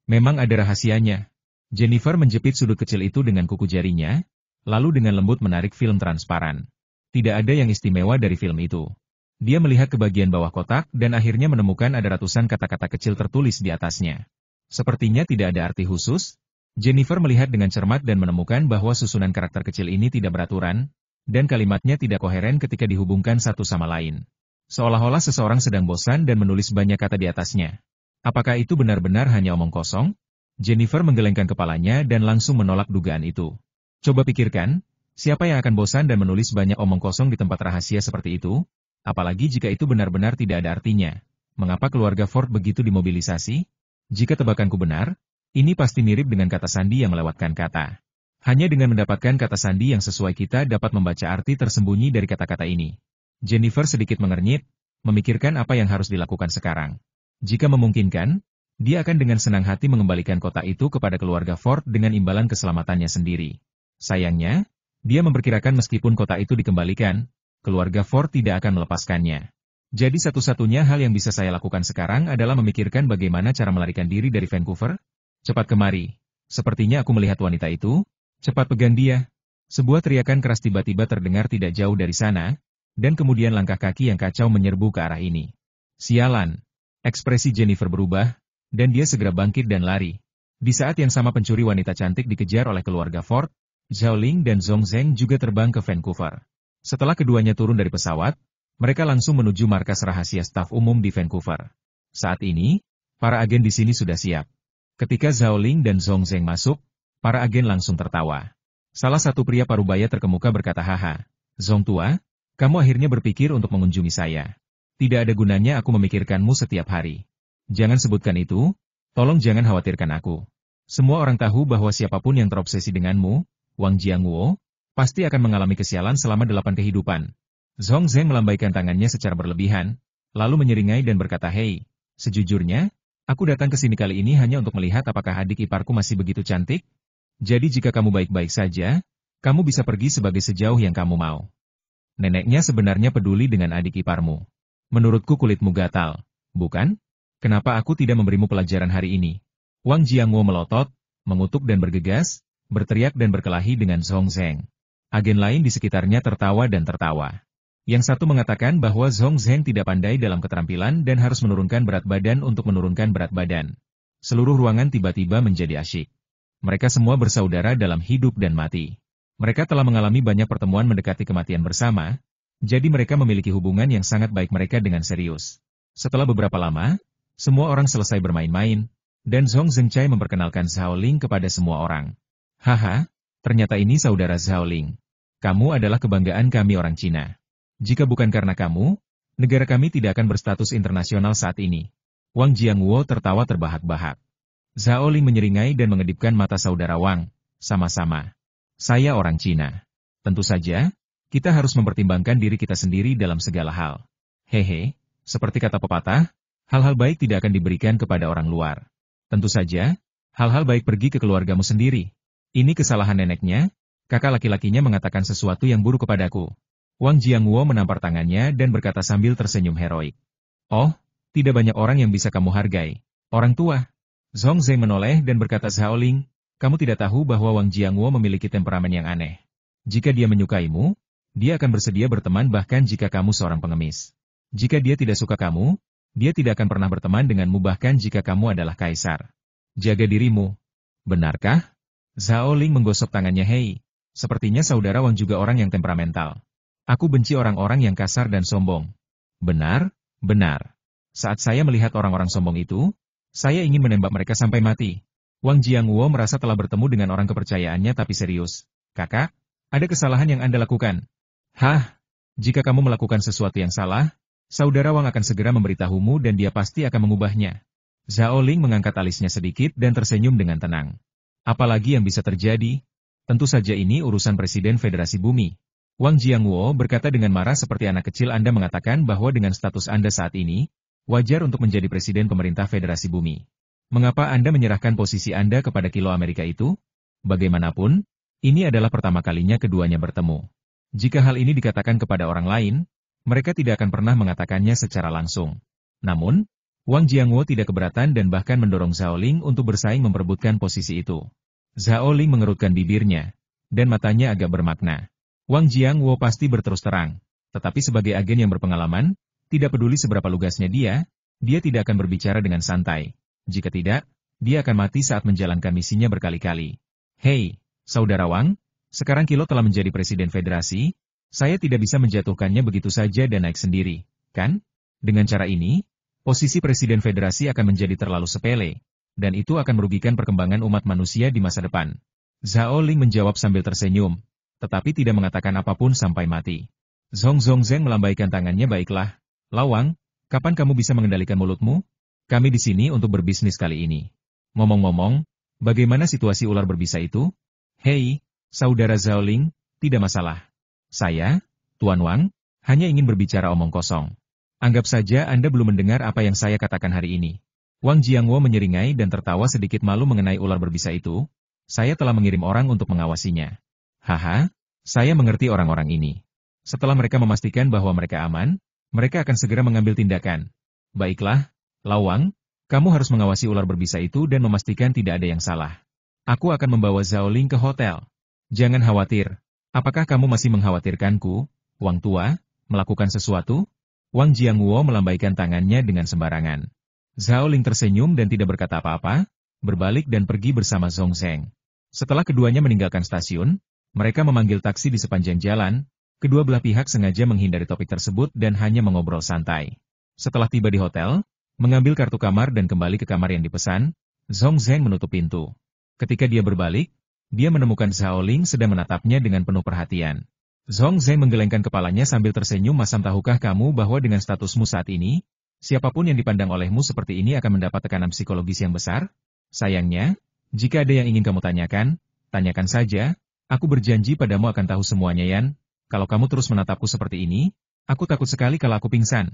Memang ada rahasianya. Jennifer menjepit sudut kecil itu dengan kuku jarinya, lalu dengan lembut menarik film transparan. Tidak ada yang istimewa dari film itu. Dia melihat ke bagian bawah kotak dan akhirnya menemukan ada ratusan kata-kata kecil tertulis di atasnya. Sepertinya tidak ada arti khusus. Jennifer melihat dengan cermat dan menemukan bahwa susunan karakter kecil ini tidak beraturan, dan kalimatnya tidak koheren ketika dihubungkan satu sama lain. Seolah-olah seseorang sedang bosan dan menulis banyak kata di atasnya. Apakah itu benar-benar hanya omong kosong? Jennifer menggelengkan kepalanya dan langsung menolak dugaan itu. Coba pikirkan, siapa yang akan bosan dan menulis banyak omong kosong di tempat rahasia seperti itu? Apalagi jika itu benar-benar tidak ada artinya. Mengapa keluarga Ford begitu dimobilisasi? Jika tebakanku benar, ini pasti mirip dengan kata sandi yang melewatkan kata. Hanya dengan mendapatkan kata sandi yang sesuai kita dapat membaca arti tersembunyi dari kata-kata ini. Jennifer sedikit mengernyit, memikirkan apa yang harus dilakukan sekarang. Jika memungkinkan, dia akan dengan senang hati mengembalikan kotak itu kepada keluarga Ford dengan imbalan keselamatannya sendiri. Sayangnya, dia memperkirakan meskipun kotak itu dikembalikan, keluarga Ford tidak akan melepaskannya. Jadi satu-satunya hal yang bisa saya lakukan sekarang adalah memikirkan bagaimana cara melarikan diri dari Vancouver. Cepat kemari. Sepertinya aku melihat wanita itu. Cepat pegang dia. Sebuah teriakan keras tiba-tiba terdengar tidak jauh dari sana, dan kemudian langkah kaki yang kacau menyerbu ke arah ini. Sialan. Ekspresi Jennifer berubah, dan dia segera bangkit dan lari. Di saat yang sama pencuri wanita cantik dikejar oleh keluarga Ford, Zhao Ling dan Zhong Zheng juga terbang ke Vancouver. Setelah keduanya turun dari pesawat, mereka langsung menuju markas rahasia staf umum di Vancouver. Saat ini, para agen di sini sudah siap. Ketika Zhao Ling dan Zhong Zheng masuk, para agen langsung tertawa. Salah satu pria parubaya terkemuka berkata, "Haha, Zhong tua, kamu akhirnya berpikir untuk mengunjungi saya. Tidak ada gunanya aku memikirkanmu setiap hari. Jangan sebutkan itu, tolong jangan khawatirkan aku. Semua orang tahu bahwa siapapun yang terobsesi denganmu, Wang Jiangwo, pasti akan mengalami kesialan selama 8 kehidupan. Zhong Zheng melambaikan tangannya secara berlebihan, lalu menyeringai dan berkata, "Hei, sejujurnya, aku datang ke sini kali ini hanya untuk melihat apakah adik iparku masih begitu cantik. Jadi jika kamu baik-baik saja, kamu bisa pergi sebagai sejauh yang kamu mau." Neneknya sebenarnya peduli dengan adik iparmu. Menurutku kulitmu gatal, bukan? Kenapa aku tidak memberimu pelajaran hari ini? Wang Jiangwo melotot, mengutuk dan bergegas, berteriak dan berkelahi dengan Zhong Zheng. Agen lain di sekitarnya tertawa dan tertawa. Yang satu mengatakan bahwa Zhong Zheng tidak pandai dalam keterampilan dan harus menurunkan berat badan untuk menurunkan berat badan. Seluruh ruangan tiba-tiba menjadi asyik. Mereka semua bersaudara dalam hidup dan mati. Mereka telah mengalami banyak pertemuan mendekati kematian bersama, jadi mereka memiliki hubungan yang sangat baik mereka dengan serius. Setelah beberapa lama, semua orang selesai bermain-main, dan Zhong Zhengcai memperkenalkan Zhao Ling kepada semua orang. "Haha, ternyata ini saudara Zhao Ling. Kamu adalah kebanggaan kami orang Cina. Jika bukan karena kamu, negara kami tidak akan berstatus internasional saat ini." Wang Jiangwo tertawa terbahak-bahak. Zhao Ling menyeringai dan mengedipkan mata saudara Wang. "Sama-sama. Saya orang Cina. Tentu saja, kita harus mempertimbangkan diri kita sendiri dalam segala hal. Hehe, seperti kata pepatah, hal-hal baik tidak akan diberikan kepada orang luar. Tentu saja, hal-hal baik pergi ke keluargamu sendiri. Ini kesalahan neneknya, kakak laki-lakinya mengatakan sesuatu yang buruk kepadaku." Wang Jiangwo menampar tangannya dan berkata sambil tersenyum heroik. "Oh, tidak banyak orang yang bisa kamu hargai. Orang tua." Zhong Zheng menoleh dan berkata, "Zhao Ling, kamu tidak tahu bahwa Wang Jiangwo memiliki temperamen yang aneh. Jika dia menyukaimu, dia akan bersedia berteman bahkan jika kamu seorang pengemis. Jika dia tidak suka kamu, dia tidak akan pernah berteman denganmu bahkan jika kamu adalah kaisar. Jaga dirimu." "Benarkah?" Zhao Ling menggosok tangannya. "Hei, sepertinya saudara Wang juga orang yang temperamental. Aku benci orang-orang yang kasar dan sombong." "Benar, benar. Saat saya melihat orang-orang sombong itu, saya ingin menembak mereka sampai mati." Wang Jiangwo merasa telah bertemu dengan orang kepercayaannya tapi serius. "Kakak, ada kesalahan yang Anda lakukan." "Hah? Jika kamu melakukan sesuatu yang salah, saudara Wang akan segera memberitahumu dan dia pasti akan mengubahnya." Zhao Ling mengangkat alisnya sedikit dan tersenyum dengan tenang. "Apalagi yang bisa terjadi? Tentu saja ini urusan Presiden Federasi Bumi." Wang Jiangwo berkata dengan marah, "Seperti anak kecil Anda mengatakan bahwa dengan status Anda saat ini, wajar untuk menjadi Presiden Pemerintah Federasi Bumi. Mengapa Anda menyerahkan posisi Anda kepada Kilo Amerika itu? Bagaimanapun, ini adalah pertama kalinya keduanya bertemu. Jika hal ini dikatakan kepada orang lain, mereka tidak akan pernah mengatakannya secara langsung." Namun, Wang Jiangwo tidak keberatan dan bahkan mendorong Zhao Ling untuk bersaing memperebutkan posisi itu. Zhao Ling mengerutkan bibirnya, dan matanya agak bermakna. Wang Jiangwo pasti berterus terang, tetapi sebagai agen yang berpengalaman, tidak peduli seberapa lugasnya dia tidak akan berbicara dengan santai. Jika tidak, dia akan mati saat menjalankan misinya berkali-kali. "Hei, saudara Wang, sekarang Kilo telah menjadi Presiden Federasi, saya tidak bisa menjatuhkannya begitu saja dan naik sendiri, kan? Dengan cara ini, posisi Presiden Federasi akan menjadi terlalu sepele, dan itu akan merugikan perkembangan umat manusia di masa depan." Zhao Ling menjawab sambil tersenyum, tetapi tidak mengatakan apapun sampai mati. Zhong Zheng melambaikan tangannya. "Baiklah, Lawang, kapan kamu bisa mengendalikan mulutmu? Kami di sini untuk berbisnis kali ini. Ngomong-ngomong, bagaimana situasi ular berbisa itu?" "Hei, saudara Zhao Ling, tidak masalah. Saya, Tuan Wang, hanya ingin berbicara omong kosong. Anggap saja Anda belum mendengar apa yang saya katakan hari ini." Wang Jiangwo menyeringai dan tertawa sedikit malu mengenai ular berbisa itu. "Saya telah mengirim orang untuk mengawasinya." "Haha, saya mengerti orang-orang ini. Setelah mereka memastikan bahwa mereka aman, mereka akan segera mengambil tindakan." "Baiklah, Lawang, kamu harus mengawasi ular berbisa itu dan memastikan tidak ada yang salah. Aku akan membawa Zhao Ling ke hotel." "Jangan khawatir. Apakah kamu masih mengkhawatirkanku, Wang Tua, melakukan sesuatu?" Wang Jiangwo melambaikan tangannya dengan sembarangan. Zhao Ling tersenyum dan tidak berkata apa-apa, berbalik dan pergi bersama Zhong Zheng. Setelah keduanya meninggalkan stasiun, mereka memanggil taksi di sepanjang jalan. Kedua belah pihak sengaja menghindari topik tersebut dan hanya mengobrol santai. Setelah tiba di hotel, mengambil kartu kamar dan kembali ke kamar yang dipesan, Zhong Zheng menutup pintu. Ketika dia berbalik, dia menemukan Zhao Ling sedang menatapnya dengan penuh perhatian. Zhong Zheng menggelengkan kepalanya sambil tersenyum. "Masam, tahukah kamu bahwa dengan statusmu saat ini, siapapun yang dipandang olehmu seperti ini akan mendapat tekanan psikologis yang besar? Sayangnya, jika ada yang ingin kamu tanyakan, tanyakan saja. Aku berjanji padamu akan tahu semuanya, Yan." Kalau kamu terus menatapku seperti ini, aku takut sekali kalau aku pingsan.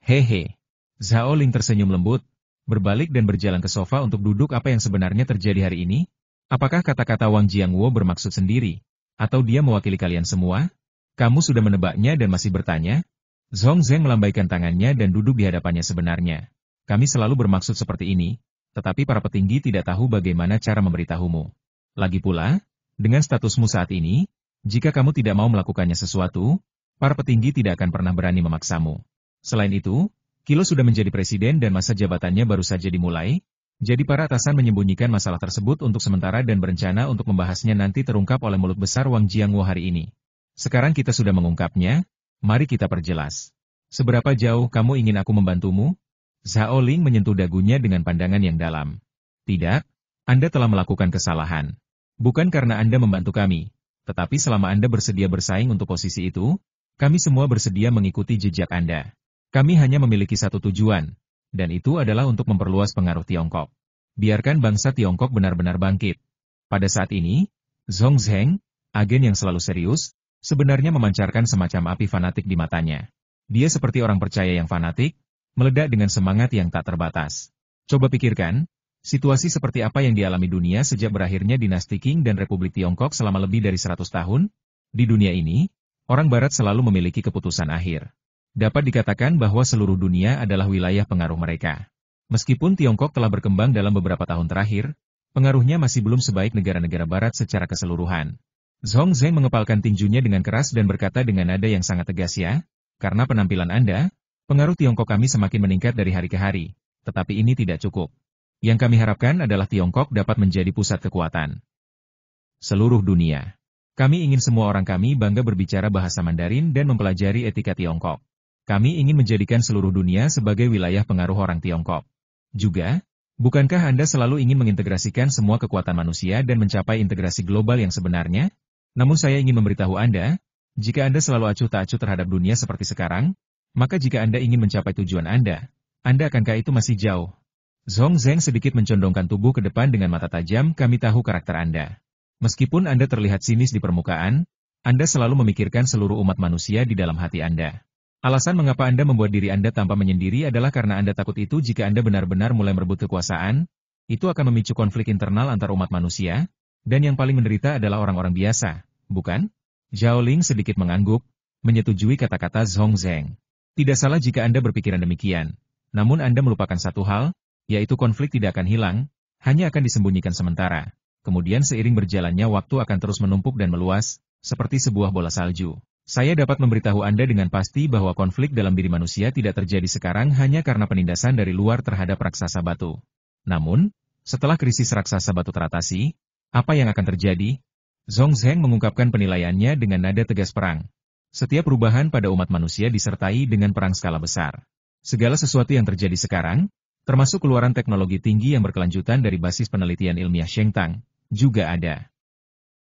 Hehe. Zhao Ling tersenyum lembut, berbalik dan berjalan ke sofa untuk duduk. Apa yang sebenarnya terjadi hari ini? Apakah kata-kata Wang Jiangwo bermaksud sendiri? Atau dia mewakili kalian semua? Kamu sudah menebaknya dan masih bertanya? Zhong Zheng melambaikan tangannya dan duduk di hadapannya. Sebenarnya, kami selalu bermaksud seperti ini, tetapi para petinggi tidak tahu bagaimana cara memberitahumu. Lagi pula, dengan statusmu saat ini, jika kamu tidak mau melakukannya sesuatu, para petinggi tidak akan pernah berani memaksamu. Selain itu, Kilo sudah menjadi presiden dan masa jabatannya baru saja dimulai, jadi para atasan menyembunyikan masalah tersebut untuk sementara dan berencana untuk membahasnya nanti terungkap oleh mulut besar Wang Jiangwo hari ini. Sekarang kita sudah mengungkapnya, mari kita perjelas. Seberapa jauh kamu ingin aku membantumu? Zhao Ling menyentuh dagunya dengan pandangan yang dalam. Tidak, Anda telah melakukan kesalahan. Bukan karena Anda membantu kami, tetapi selama Anda bersedia bersaing untuk posisi itu, kami semua bersedia mengikuti jejak Anda. Kami hanya memiliki satu tujuan, dan itu adalah untuk memperluas pengaruh Tiongkok. Biarkan bangsa Tiongkok benar-benar bangkit. Pada saat ini, Zhong Zheng, agen yang selalu serius, sebenarnya memancarkan semacam api fanatik di matanya. Dia seperti orang percaya yang fanatik, meledak dengan semangat yang tak terbatas. Coba pikirkan, situasi seperti apa yang dialami dunia sejak berakhirnya dinasti Qing dan Republik Tiongkok selama lebih dari 100 tahun? Di dunia ini, orang Barat selalu memiliki keputusan akhir. Dapat dikatakan bahwa seluruh dunia adalah wilayah pengaruh mereka. Meskipun Tiongkok telah berkembang dalam beberapa tahun terakhir, pengaruhnya masih belum sebaik negara-negara Barat secara keseluruhan. Zhong Zheng mengepalkan tinjunya dengan keras dan berkata dengan nada yang sangat tegas, ya, karena penampilan Anda, pengaruh Tiongkok kami semakin meningkat dari hari ke hari, tetapi ini tidak cukup. Yang kami harapkan adalah Tiongkok dapat menjadi pusat kekuatan seluruh dunia. Kami ingin semua orang kami bangga berbicara bahasa Mandarin dan mempelajari etika Tiongkok. Kami ingin menjadikan seluruh dunia sebagai wilayah pengaruh orang Tiongkok. Juga, bukankah Anda selalu ingin mengintegrasikan semua kekuatan manusia dan mencapai integrasi global yang sebenarnya? Namun saya ingin memberitahu Anda, jika Anda selalu acuh tak acuh terhadap dunia seperti sekarang, maka jika Anda ingin mencapai tujuan Anda akankah itu masih jauh? Zhong Zheng sedikit mencondongkan tubuh ke depan dengan mata tajam. Kami tahu karakter Anda. Meskipun Anda terlihat sinis di permukaan, Anda selalu memikirkan seluruh umat manusia di dalam hati Anda. Alasan mengapa Anda membuat diri Anda tanpa menyendiri adalah karena Anda takut itu jika Anda benar-benar mulai merebut kekuasaan, itu akan memicu konflik internal antar umat manusia, dan yang paling menderita adalah orang-orang biasa, bukan? Zhao Ling sedikit mengangguk, menyetujui kata-kata Zhong Zheng. Tidak salah jika Anda berpikiran demikian, namun Anda melupakan satu hal, yaitu konflik tidak akan hilang, hanya akan disembunyikan sementara. Kemudian seiring berjalannya waktu akan terus menumpuk dan meluas, seperti sebuah bola salju. Saya dapat memberitahu Anda dengan pasti bahwa konflik dalam diri manusia tidak terjadi sekarang hanya karena penindasan dari luar terhadap raksasa batu. Namun, setelah krisis raksasa batu teratasi, apa yang akan terjadi? Zhong Zheng mengungkapkan penilaiannya dengan nada tegas perang. Setiap perubahan pada umat manusia disertai dengan perang skala besar. Segala sesuatu yang terjadi sekarang, termasuk keluaran teknologi tinggi yang berkelanjutan dari basis penelitian ilmiah Shengtang, juga ada.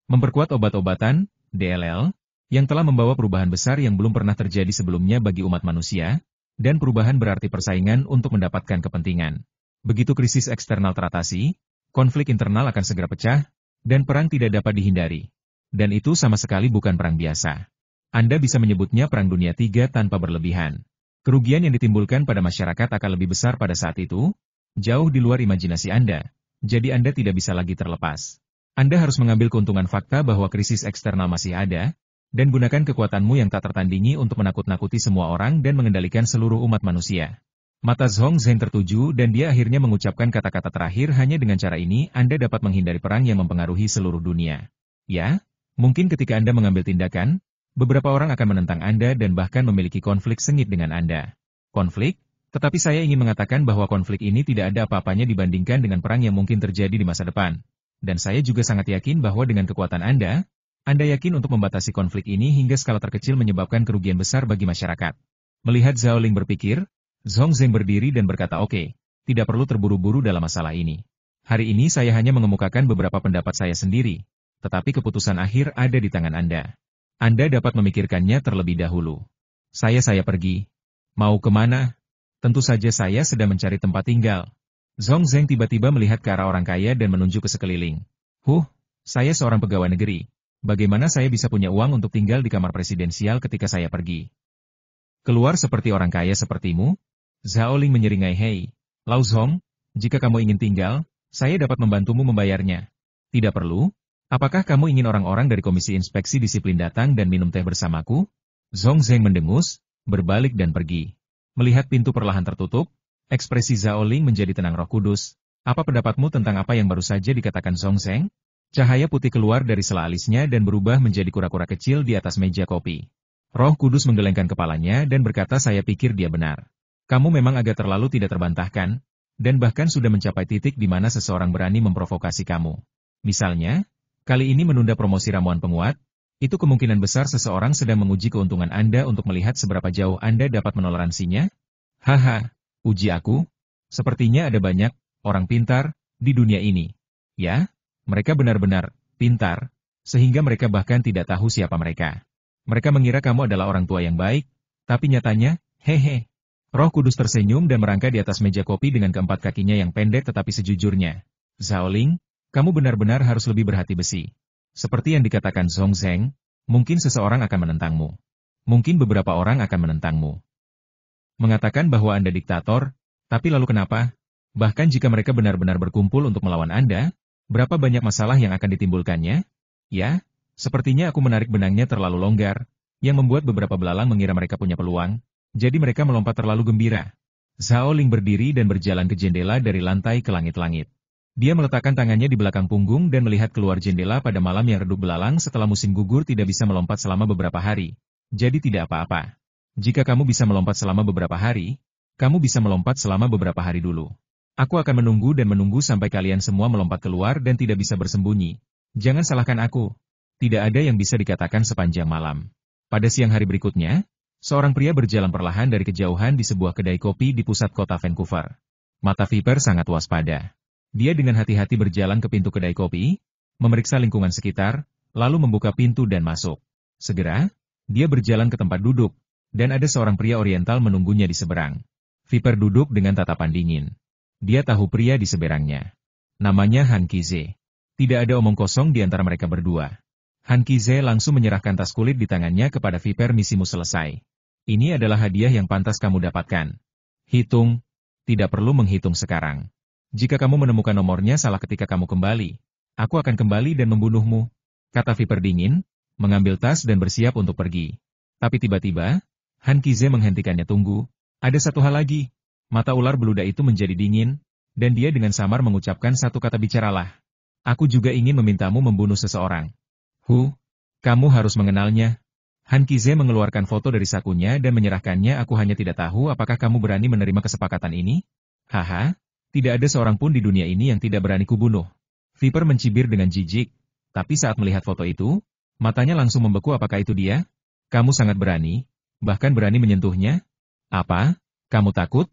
Memperkuat obat-obatan, DLL, yang telah membawa perubahan besar yang belum pernah terjadi sebelumnya bagi umat manusia, dan perubahan berarti persaingan untuk mendapatkan kepentingan. Begitu krisis eksternal teratasi, konflik internal akan segera pecah, dan perang tidak dapat dihindari. Dan itu sama sekali bukan perang biasa. Anda bisa menyebutnya Perang Dunia III tanpa berlebihan. Kerugian yang ditimbulkan pada masyarakat akan lebih besar pada saat itu, jauh di luar imajinasi Anda, jadi Anda tidak bisa lagi terlepas. Anda harus mengambil keuntungan fakta bahwa krisis eksternal masih ada, dan gunakan kekuatanmu yang tak tertandingi untuk menakut-nakuti semua orang dan mengendalikan seluruh umat manusia. Mata Zhong Zheng tertuju dan dia akhirnya mengucapkan kata-kata terakhir. Hanya dengan cara ini Anda dapat menghindari perang yang mempengaruhi seluruh dunia. Ya, mungkin ketika Anda mengambil tindakan, beberapa orang akan menentang Anda dan bahkan memiliki konflik sengit dengan Anda. Konflik? Tetapi saya ingin mengatakan bahwa konflik ini tidak ada apa-apanya dibandingkan dengan perang yang mungkin terjadi di masa depan. Dan saya juga sangat yakin bahwa dengan kekuatan Anda yakin untuk membatasi konflik ini hingga skala terkecil menyebabkan kerugian besar bagi masyarakat. Melihat Zhao Ling berpikir, Zhong Zheng berdiri dan berkata, oke, tidak perlu terburu-buru dalam masalah ini. Hari ini saya hanya mengemukakan beberapa pendapat saya sendiri, tetapi keputusan akhir ada di tangan Anda. Anda dapat memikirkannya terlebih dahulu. Saya pergi. Mau kemana? Tentu saja saya sedang mencari tempat tinggal. Zhong Zheng tiba-tiba melihat ke arah orang kaya dan menunjuk ke sekeliling. Saya seorang pegawai negeri. Bagaimana saya bisa punya uang untuk tinggal di kamar presidensial ketika saya pergi? Keluar seperti orang kaya sepertimu? Zhao Ling menyeringai. Hei, Lao Zhong, jika kamu ingin tinggal, saya dapat membantumu membayarnya. Tidak perlu? Apakah kamu ingin orang-orang dari Komisi Inspeksi Disiplin datang dan minum teh bersamaku? Zhong Zheng mendengus, berbalik dan pergi. Melihat pintu perlahan tertutup, ekspresi Zhao Ling menjadi tenang. Roh Kudus, apa pendapatmu tentang apa yang baru saja dikatakan Zhong Zheng? Cahaya putih keluar dari sela alisnya dan berubah menjadi kura-kura kecil di atas meja kopi. Roh Kudus menggelengkan kepalanya dan berkata, saya pikir dia benar. Kamu memang agak terlalu tidak terbantahkan, dan bahkan sudah mencapai titik di mana seseorang berani memprovokasi kamu. Misalnya, kali ini menunda promosi ramuan penguat, itu kemungkinan besar seseorang sedang menguji keuntungan Anda untuk melihat seberapa jauh Anda dapat menoleransinya. Haha, uji aku. Sepertinya ada banyak orang pintar di dunia ini. Ya? Mereka benar-benar pintar, sehingga mereka bahkan tidak tahu siapa mereka. Mereka mengira kamu adalah orang tua yang baik, tapi nyatanya, hehe. Roh Kudus tersenyum dan merangkai di atas meja kopi dengan keempat kakinya yang pendek tetapi sejujurnya. Zhao Ling, kamu benar-benar harus lebih berhati besi. Seperti yang dikatakan Zhong Zheng, mungkin seseorang akan menentangmu. Mungkin beberapa orang akan menentangmu. Mengatakan bahwa Anda diktator, tapi lalu kenapa? Bahkan jika mereka benar-benar berkumpul untuk melawan Anda, berapa banyak masalah yang akan ditimbulkannya? Ya, sepertinya aku menarik benangnya terlalu longgar, yang membuat beberapa belalang mengira mereka punya peluang, jadi mereka melompat terlalu gembira. Zhao Ling berdiri dan berjalan ke jendela dari lantai ke langit-langit. Dia meletakkan tangannya di belakang punggung dan melihat keluar jendela pada malam yang redup. Belalang setelah musim gugur tidak bisa melompat selama beberapa hari, jadi tidak apa-apa. Jika kamu bisa melompat selama beberapa hari, kamu bisa melompat selama beberapa hari dulu. Aku akan menunggu dan menunggu sampai kalian semua melompat keluar dan tidak bisa bersembunyi. Jangan salahkan aku. Tidak ada yang bisa dikatakan sepanjang malam. Pada siang hari berikutnya, seorang pria berjalan perlahan dari kejauhan di sebuah kedai kopi di pusat kota Vancouver. Mata Viper sangat waspada. Dia dengan hati-hati berjalan ke pintu kedai kopi, memeriksa lingkungan sekitar, lalu membuka pintu dan masuk. Segera, dia berjalan ke tempat duduk, dan ada seorang pria oriental menunggunya di seberang. Viper duduk dengan tatapan dingin. Dia tahu pria di seberangnya. Namanya Han Qize. Tidak ada omong kosong di antara mereka berdua. Han Qize langsung menyerahkan tas kulit di tangannya kepada Viper. Misimu selesai. Ini adalah hadiah yang pantas kamu dapatkan. Hitung. Tidak perlu menghitung sekarang. Jika kamu menemukan nomornya salah ketika kamu kembali, aku akan kembali dan membunuhmu, kata Viper dingin, mengambil tas dan bersiap untuk pergi. Tapi tiba-tiba, Han Qize menghentikannya. Tunggu, ada satu hal lagi. Mata ular beludak itu menjadi dingin, dan dia dengan samar mengucapkan satu kata, bicaralah. Aku juga ingin memintamu membunuh seseorang. Kamu harus mengenalnya. Han Qize mengeluarkan foto dari sakunya dan menyerahkannya. Aku hanya tidak tahu apakah kamu berani menerima kesepakatan ini? Haha, tidak ada seorang pun di dunia ini yang tidak berani kubunuh. Viper mencibir dengan jijik, tapi saat melihat foto itu, matanya langsung membeku. Apakah itu dia? Kamu sangat berani, bahkan berani menyentuhnya? Apa? Kamu takut?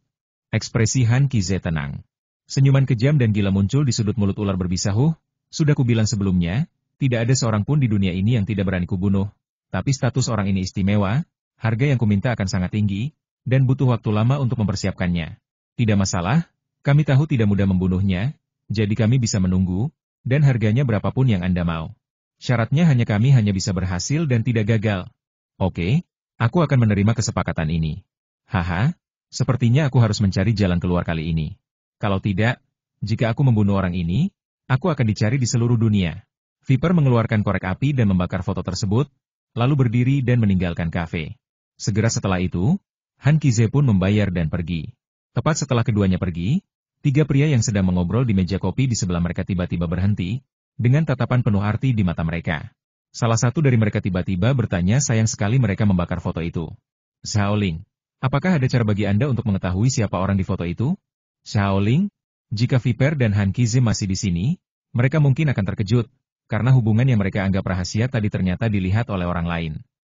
Ekspresi Han Qize tenang. Senyuman kejam dan gila muncul di sudut mulut ular berbisa. Sudah kubilang sebelumnya, tidak ada seorang pun di dunia ini yang tidak berani kubunuh. Tapi status orang ini istimewa, harga yang kuminta akan sangat tinggi, dan butuh waktu lama untuk mempersiapkannya. Tidak masalah, kami tahu tidak mudah membunuhnya, jadi kami bisa menunggu, dan harganya berapapun yang Anda mau. Syaratnya kami hanya bisa berhasil dan tidak gagal. Oke, aku akan menerima kesepakatan ini. Haha. Sepertinya aku harus mencari jalan keluar kali ini. Kalau tidak, jika aku membunuh orang ini, aku akan dicari di seluruh dunia. Viper mengeluarkan korek api dan membakar foto tersebut, lalu berdiri dan meninggalkan kafe. Segera setelah itu, Han Qize pun membayar dan pergi. Tepat setelah keduanya pergi, tiga pria yang sedang mengobrol di meja kopi di sebelah mereka tiba-tiba berhenti, dengan tatapan penuh arti di mata mereka. Salah satu dari mereka tiba-tiba bertanya, sayang sekali mereka membakar foto itu. Zhao Ling. Apakah ada cara bagi Anda untuk mengetahui siapa orang di foto itu? Zhao Ling, jika Viper dan Han Qize masih di sini, mereka mungkin akan terkejut, karena hubungan yang mereka anggap rahasia tadi ternyata dilihat oleh orang lain.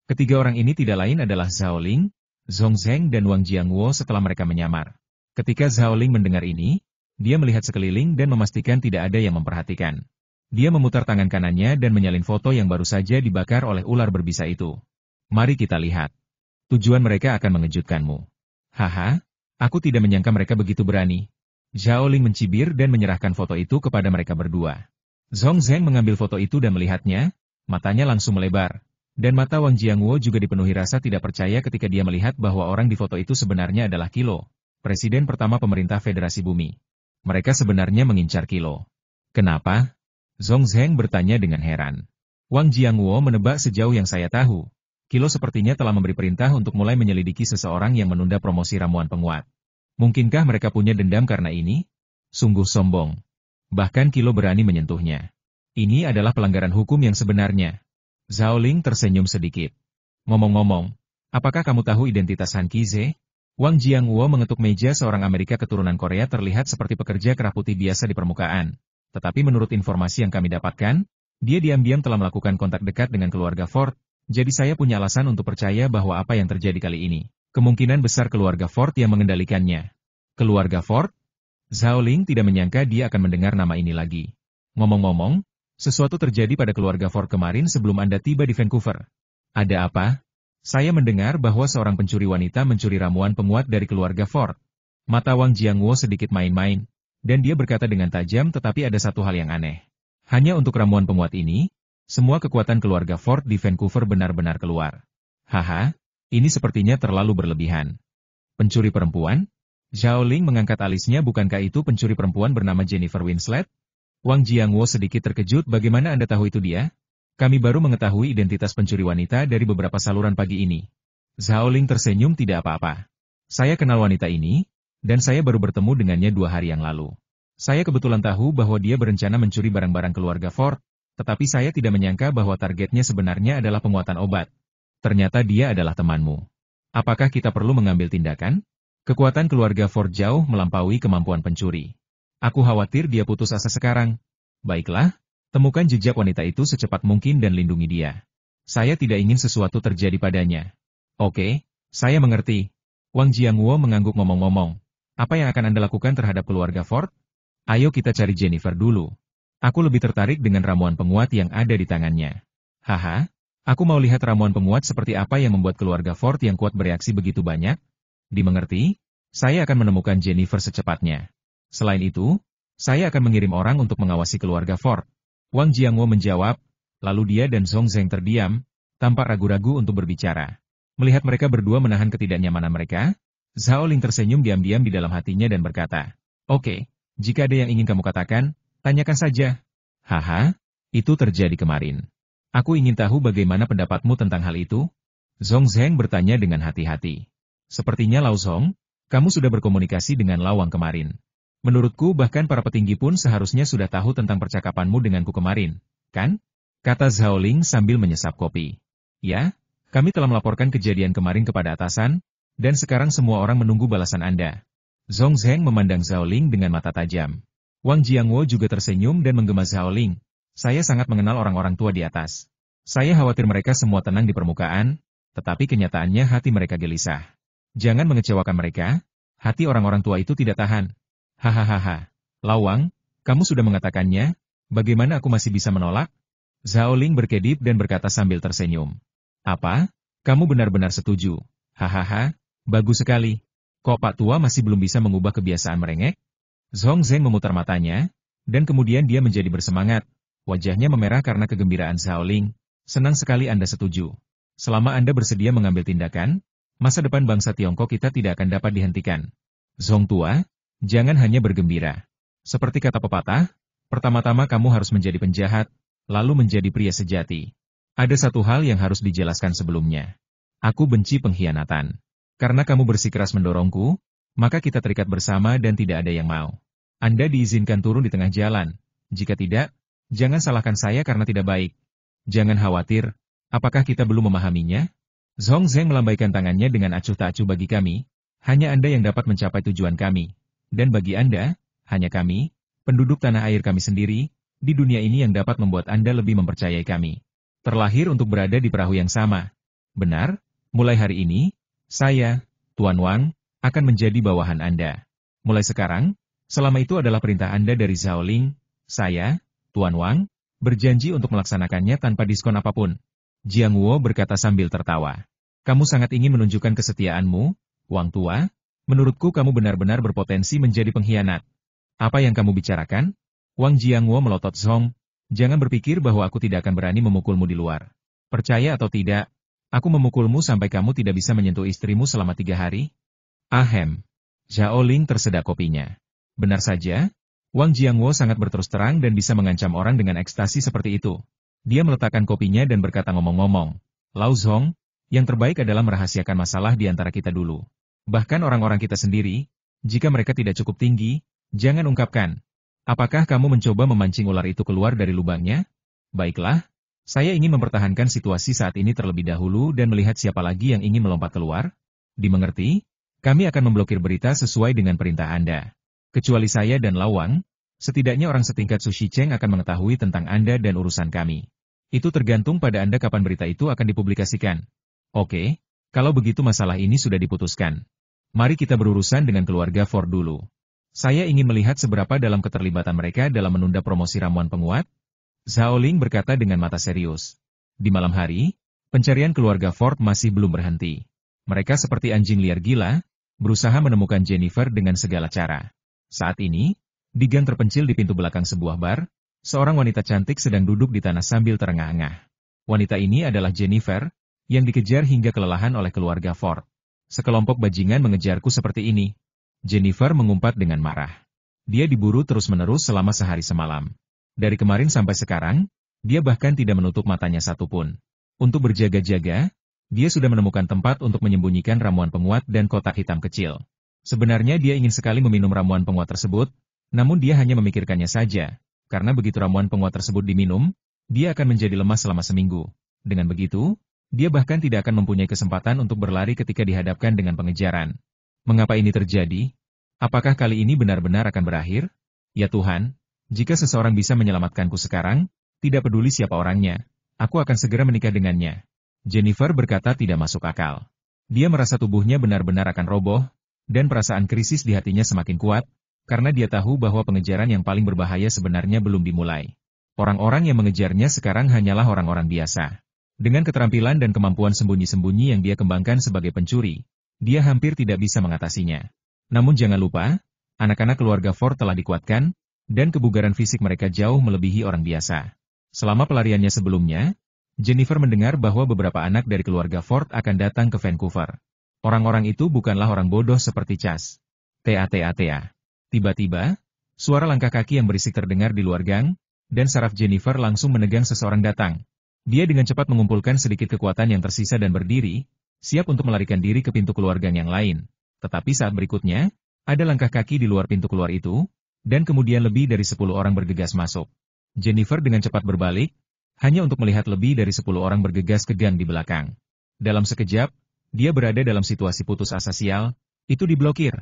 Ketiga orang ini tidak lain adalah Zhao Ling, Zhong Zheng dan Wang Jiangwo setelah mereka menyamar. Ketika Zhao Ling mendengar ini, dia melihat sekeliling dan memastikan tidak ada yang memperhatikan. Dia memutar tangan kanannya dan menyalin foto yang baru saja dibakar oleh ular berbisa itu. Mari kita lihat. Tujuan mereka akan mengejutkanmu. Haha, aku tidak menyangka mereka begitu berani. Zhao Ling mencibir dan menyerahkan foto itu kepada mereka berdua. Zhong Zheng mengambil foto itu dan melihatnya, Matanya langsung melebar. Dan mata Wang Jiangwo juga dipenuhi rasa tidak percaya ketika dia melihat bahwa orang di foto itu sebenarnya adalah Kilo, presiden pertama pemerintah Federasi Bumi. Mereka sebenarnya mengincar Kilo. Kenapa? Zhong Zheng bertanya dengan heran. Wang Jiangwo menebak sejauh yang saya tahu. Kilo sepertinya telah memberi perintah untuk mulai menyelidiki seseorang yang menunda promosi ramuan penguat. Mungkinkah mereka punya dendam karena ini? Sungguh sombong. Bahkan Kilo berani menyentuhnya. Ini adalah pelanggaran hukum yang sebenarnya. Zhao Ling tersenyum sedikit. Ngomong-ngomong, apakah kamu tahu identitas Han Qize? Wang Jiangwo mengetuk meja. Seorang Amerika keturunan Korea terlihat seperti pekerja kerah putih biasa di permukaan. Tetapi menurut informasi yang kami dapatkan, dia diam-diam telah melakukan kontak dekat dengan keluarga Ford, jadi saya punya alasan untuk percaya bahwa apa yang terjadi kali ini, kemungkinan besar keluarga Ford yang mengendalikannya. Keluarga Ford? Zhao Ling tidak menyangka dia akan mendengar nama ini lagi. Ngomong-ngomong, sesuatu terjadi pada keluarga Ford kemarin sebelum Anda tiba di Vancouver. Ada apa? Saya mendengar bahwa seorang pencuri wanita mencuri ramuan penguat dari keluarga Ford. Mata Wang Jiangwo sedikit main-main, dan dia berkata dengan tajam, tetapi ada satu hal yang aneh. Hanya untuk ramuan penguat ini, semua kekuatan keluarga Ford di Vancouver benar-benar keluar. Haha, ini sepertinya terlalu berlebihan. Pencuri perempuan? Zhao Ling mengangkat alisnya. Bukankah itu pencuri perempuan bernama Jennifer Winslet? Wang Jiangwo sedikit terkejut. Bagaimana Anda tahu itu dia? Kami baru mengetahui identitas pencuri wanita dari beberapa saluran pagi ini. Zhao Ling tersenyum. Tidak apa-apa. Saya kenal wanita ini, dan saya baru bertemu dengannya 2 hari yang lalu. Saya kebetulan tahu bahwa dia berencana mencuri barang-barang keluarga Ford, tetapi saya tidak menyangka bahwa targetnya sebenarnya adalah penguatan obat. Ternyata dia adalah temanmu. Apakah kita perlu mengambil tindakan? Kekuatan keluarga Ford jauh melampaui kemampuan pencuri. Aku khawatir dia putus asa sekarang. Baiklah, temukan jejak wanita itu secepat mungkin dan lindungi dia. Saya tidak ingin sesuatu terjadi padanya. Oke, saya mengerti. Wang Jiangwo mengangguk. Ngomong-ngomong, apa yang akan Anda lakukan terhadap keluarga Ford? Ayo kita cari Jennifer dulu. Aku lebih tertarik dengan ramuan penguat yang ada di tangannya. Haha, aku mau lihat ramuan penguat seperti apa yang membuat keluarga Ford yang kuat bereaksi begitu banyak. Dimengerti? Saya akan menemukan Jennifer secepatnya. Selain itu, saya akan mengirim orang untuk mengawasi keluarga Ford. Wang Jiangwo menjawab, lalu dia dan Zhong Zheng terdiam, tanpa ragu-ragu untuk berbicara. Melihat mereka berdua menahan ketidaknyamanan mereka, Zhao Ling tersenyum diam-diam di dalam hatinya dan berkata, "Oke, jika ada yang ingin kamu katakan, tanyakan saja." Haha, itu terjadi kemarin. Aku ingin tahu bagaimana pendapatmu tentang hal itu? Zhong Zheng bertanya dengan hati-hati. Sepertinya Lao Zhong, kamu sudah berkomunikasi dengan Lawang kemarin. Menurutku bahkan para petinggi pun seharusnya sudah tahu tentang percakapanmu denganku kemarin, kan? Kata Zhao Ling sambil menyesap kopi. Ya, kami telah melaporkan kejadian kemarin kepada atasan, dan sekarang semua orang menunggu balasan Anda. Zhong Zheng memandang Zhao Ling dengan mata tajam. Wang Jiangwo juga tersenyum dan menggema Zhao Ling. Saya sangat mengenal orang-orang tua di atas. Saya khawatir mereka semua tenang di permukaan, tetapi kenyataannya hati mereka gelisah. Jangan mengecewakan mereka, hati orang-orang tua itu tidak tahan. Hahaha. Lawang, kamu sudah mengatakannya, bagaimana aku masih bisa menolak? Zhao Ling berkedip dan berkata sambil tersenyum. Apa? Kamu benar-benar setuju? Hahaha, bagus sekali. Kok Pak Tua masih belum bisa mengubah kebiasaan merengek? Zhong Zheng memutar matanya, dan kemudian dia menjadi bersemangat. Wajahnya memerah karena kegembiraan Zhao Ling. Senang sekali Anda setuju. Selama Anda bersedia mengambil tindakan, masa depan bangsa Tiongkok kita tidak akan dapat dihentikan. Zhong Tua, jangan hanya bergembira. Seperti kata pepatah, pertama-tama kamu harus menjadi penjahat, lalu menjadi pria sejati. Ada satu hal yang harus dijelaskan sebelumnya. Aku benci pengkhianatan. Karena kamu bersikeras mendorongku, maka kita terikat bersama dan tidak ada yang mau. Anda diizinkan turun di tengah jalan. Jika tidak, jangan salahkan saya karena tidak baik. Jangan khawatir, apakah kita belum memahaminya? Zhong Zheng melambaikan tangannya dengan acuh tak acuh. Bagi kami, hanya Anda yang dapat mencapai tujuan kami. Dan bagi Anda, hanya kami, penduduk tanah air kami sendiri, di dunia ini yang dapat membuat Anda lebih mempercayai kami. Terlahir untuk berada di perahu yang sama. Benar, mulai hari ini, saya, Tuan Wang, akan menjadi bawahan Anda. Mulai sekarang, selama itu adalah perintah Anda dari Zhao Ling, saya, Tuan Wang, berjanji untuk melaksanakannya tanpa diskon apapun. Jiangwo berkata sambil tertawa. Kamu sangat ingin menunjukkan kesetiaanmu, Wang Tua. Menurutku kamu benar-benar berpotensi menjadi pengkhianat. Apa yang kamu bicarakan? Wang Jiangwo melotot Zhong Jangan berpikir bahwa aku tidak akan berani memukulmu di luar. Percaya atau tidak, aku memukulmu sampai kamu tidak bisa menyentuh istrimu selama 3 hari. Ahem. Zhao Ling tersedak kopinya. Benar saja, Wang Jiangwo sangat berterus terang dan bisa mengancam orang dengan ekstasi seperti itu. Dia meletakkan kopinya dan berkata ngomong-ngomong, Lao Zhong, yang terbaik adalah merahasiakan masalah di antara kita dulu. Bahkan orang-orang kita sendiri, jika mereka tidak cukup tinggi, jangan ungkapkan. Apakah kamu mencoba memancing ular itu keluar dari lubangnya? Baiklah, saya ingin mempertahankan situasi saat ini terlebih dahulu dan melihat siapa lagi yang ingin melompat keluar. Dimengerti? Kami akan memblokir berita sesuai dengan perintah Anda. Kecuali saya dan Lawang, setidaknya orang setingkat Sushi Cheng akan mengetahui tentang Anda dan urusan kami. Itu tergantung pada Anda kapan berita itu akan dipublikasikan. Oke, kalau begitu masalah ini sudah diputuskan. Mari kita berurusan dengan keluarga Ford dulu. Saya ingin melihat seberapa dalam keterlibatan mereka dalam menunda promosi ramuan penguat. Zhao Ling berkata dengan mata serius. Di malam hari, pencarian keluarga Ford masih belum berhenti. Mereka seperti anjing liar gila, berusaha menemukan Jennifer dengan segala cara. Saat ini, di gang terpencil di pintu belakang sebuah bar, seorang wanita cantik sedang duduk di tanah sambil terengah-engah. Wanita ini adalah Jennifer, yang dikejar hingga kelelahan oleh keluarga Ford. Sekelompok bajingan mengejarku seperti ini. Jennifer mengumpat dengan marah. Dia diburu terus-menerus selama sehari semalam. Dari kemarin sampai sekarang, dia bahkan tidak menutup matanya satupun. Untuk berjaga-jaga, dia sudah menemukan tempat untuk menyembunyikan ramuan penguat dan kotak hitam kecil. Sebenarnya dia ingin sekali meminum ramuan penguat tersebut, namun dia hanya memikirkannya saja, karena begitu ramuan penguat tersebut diminum, dia akan menjadi lemah selama seminggu. Dengan begitu, dia bahkan tidak akan mempunyai kesempatan untuk berlari ketika dihadapkan dengan pengejaran. Mengapa ini terjadi? Apakah kali ini benar-benar akan berakhir? Ya Tuhan, jika seseorang bisa menyelamatkanku sekarang, tidak peduli siapa orangnya, aku akan segera menikah dengannya. Jennifer berkata tidak masuk akal. Dia merasa tubuhnya benar-benar akan roboh, dan perasaan krisis di hatinya semakin kuat, karena dia tahu bahwa pengejaran yang paling berbahaya sebenarnya belum dimulai. Orang-orang yang mengejarnya sekarang hanyalah orang-orang biasa. Dengan keterampilan dan kemampuan sembunyi-sembunyi yang dia kembangkan sebagai pencuri, dia hampir tidak bisa mengatasinya. Namun jangan lupa, anak-anak keluarga Ford telah dikuatkan, dan kebugaran fisik mereka jauh melebihi orang biasa. Selama pelariannya sebelumnya, Jennifer mendengar bahwa beberapa anak dari keluarga Ford akan datang ke Vancouver. Orang-orang itu bukanlah orang bodoh seperti Chas. Tea. Tiba-tiba, suara langkah kaki yang berisik terdengar di luar gang, dan saraf Jennifer langsung menegang seseorang datang. Dia dengan cepat mengumpulkan sedikit kekuatan yang tersisa dan berdiri, siap untuk melarikan diri ke pintu keluar gang yang lain. Tetapi saat berikutnya, ada langkah kaki di luar pintu keluar itu, dan kemudian lebih dari 10 orang bergegas masuk. Jennifer dengan cepat berbalik, hanya untuk melihat lebih dari 10 orang bergegas ke gang di belakang. Dalam sekejap, dia berada dalam situasi putus asa sial, itu diblokir.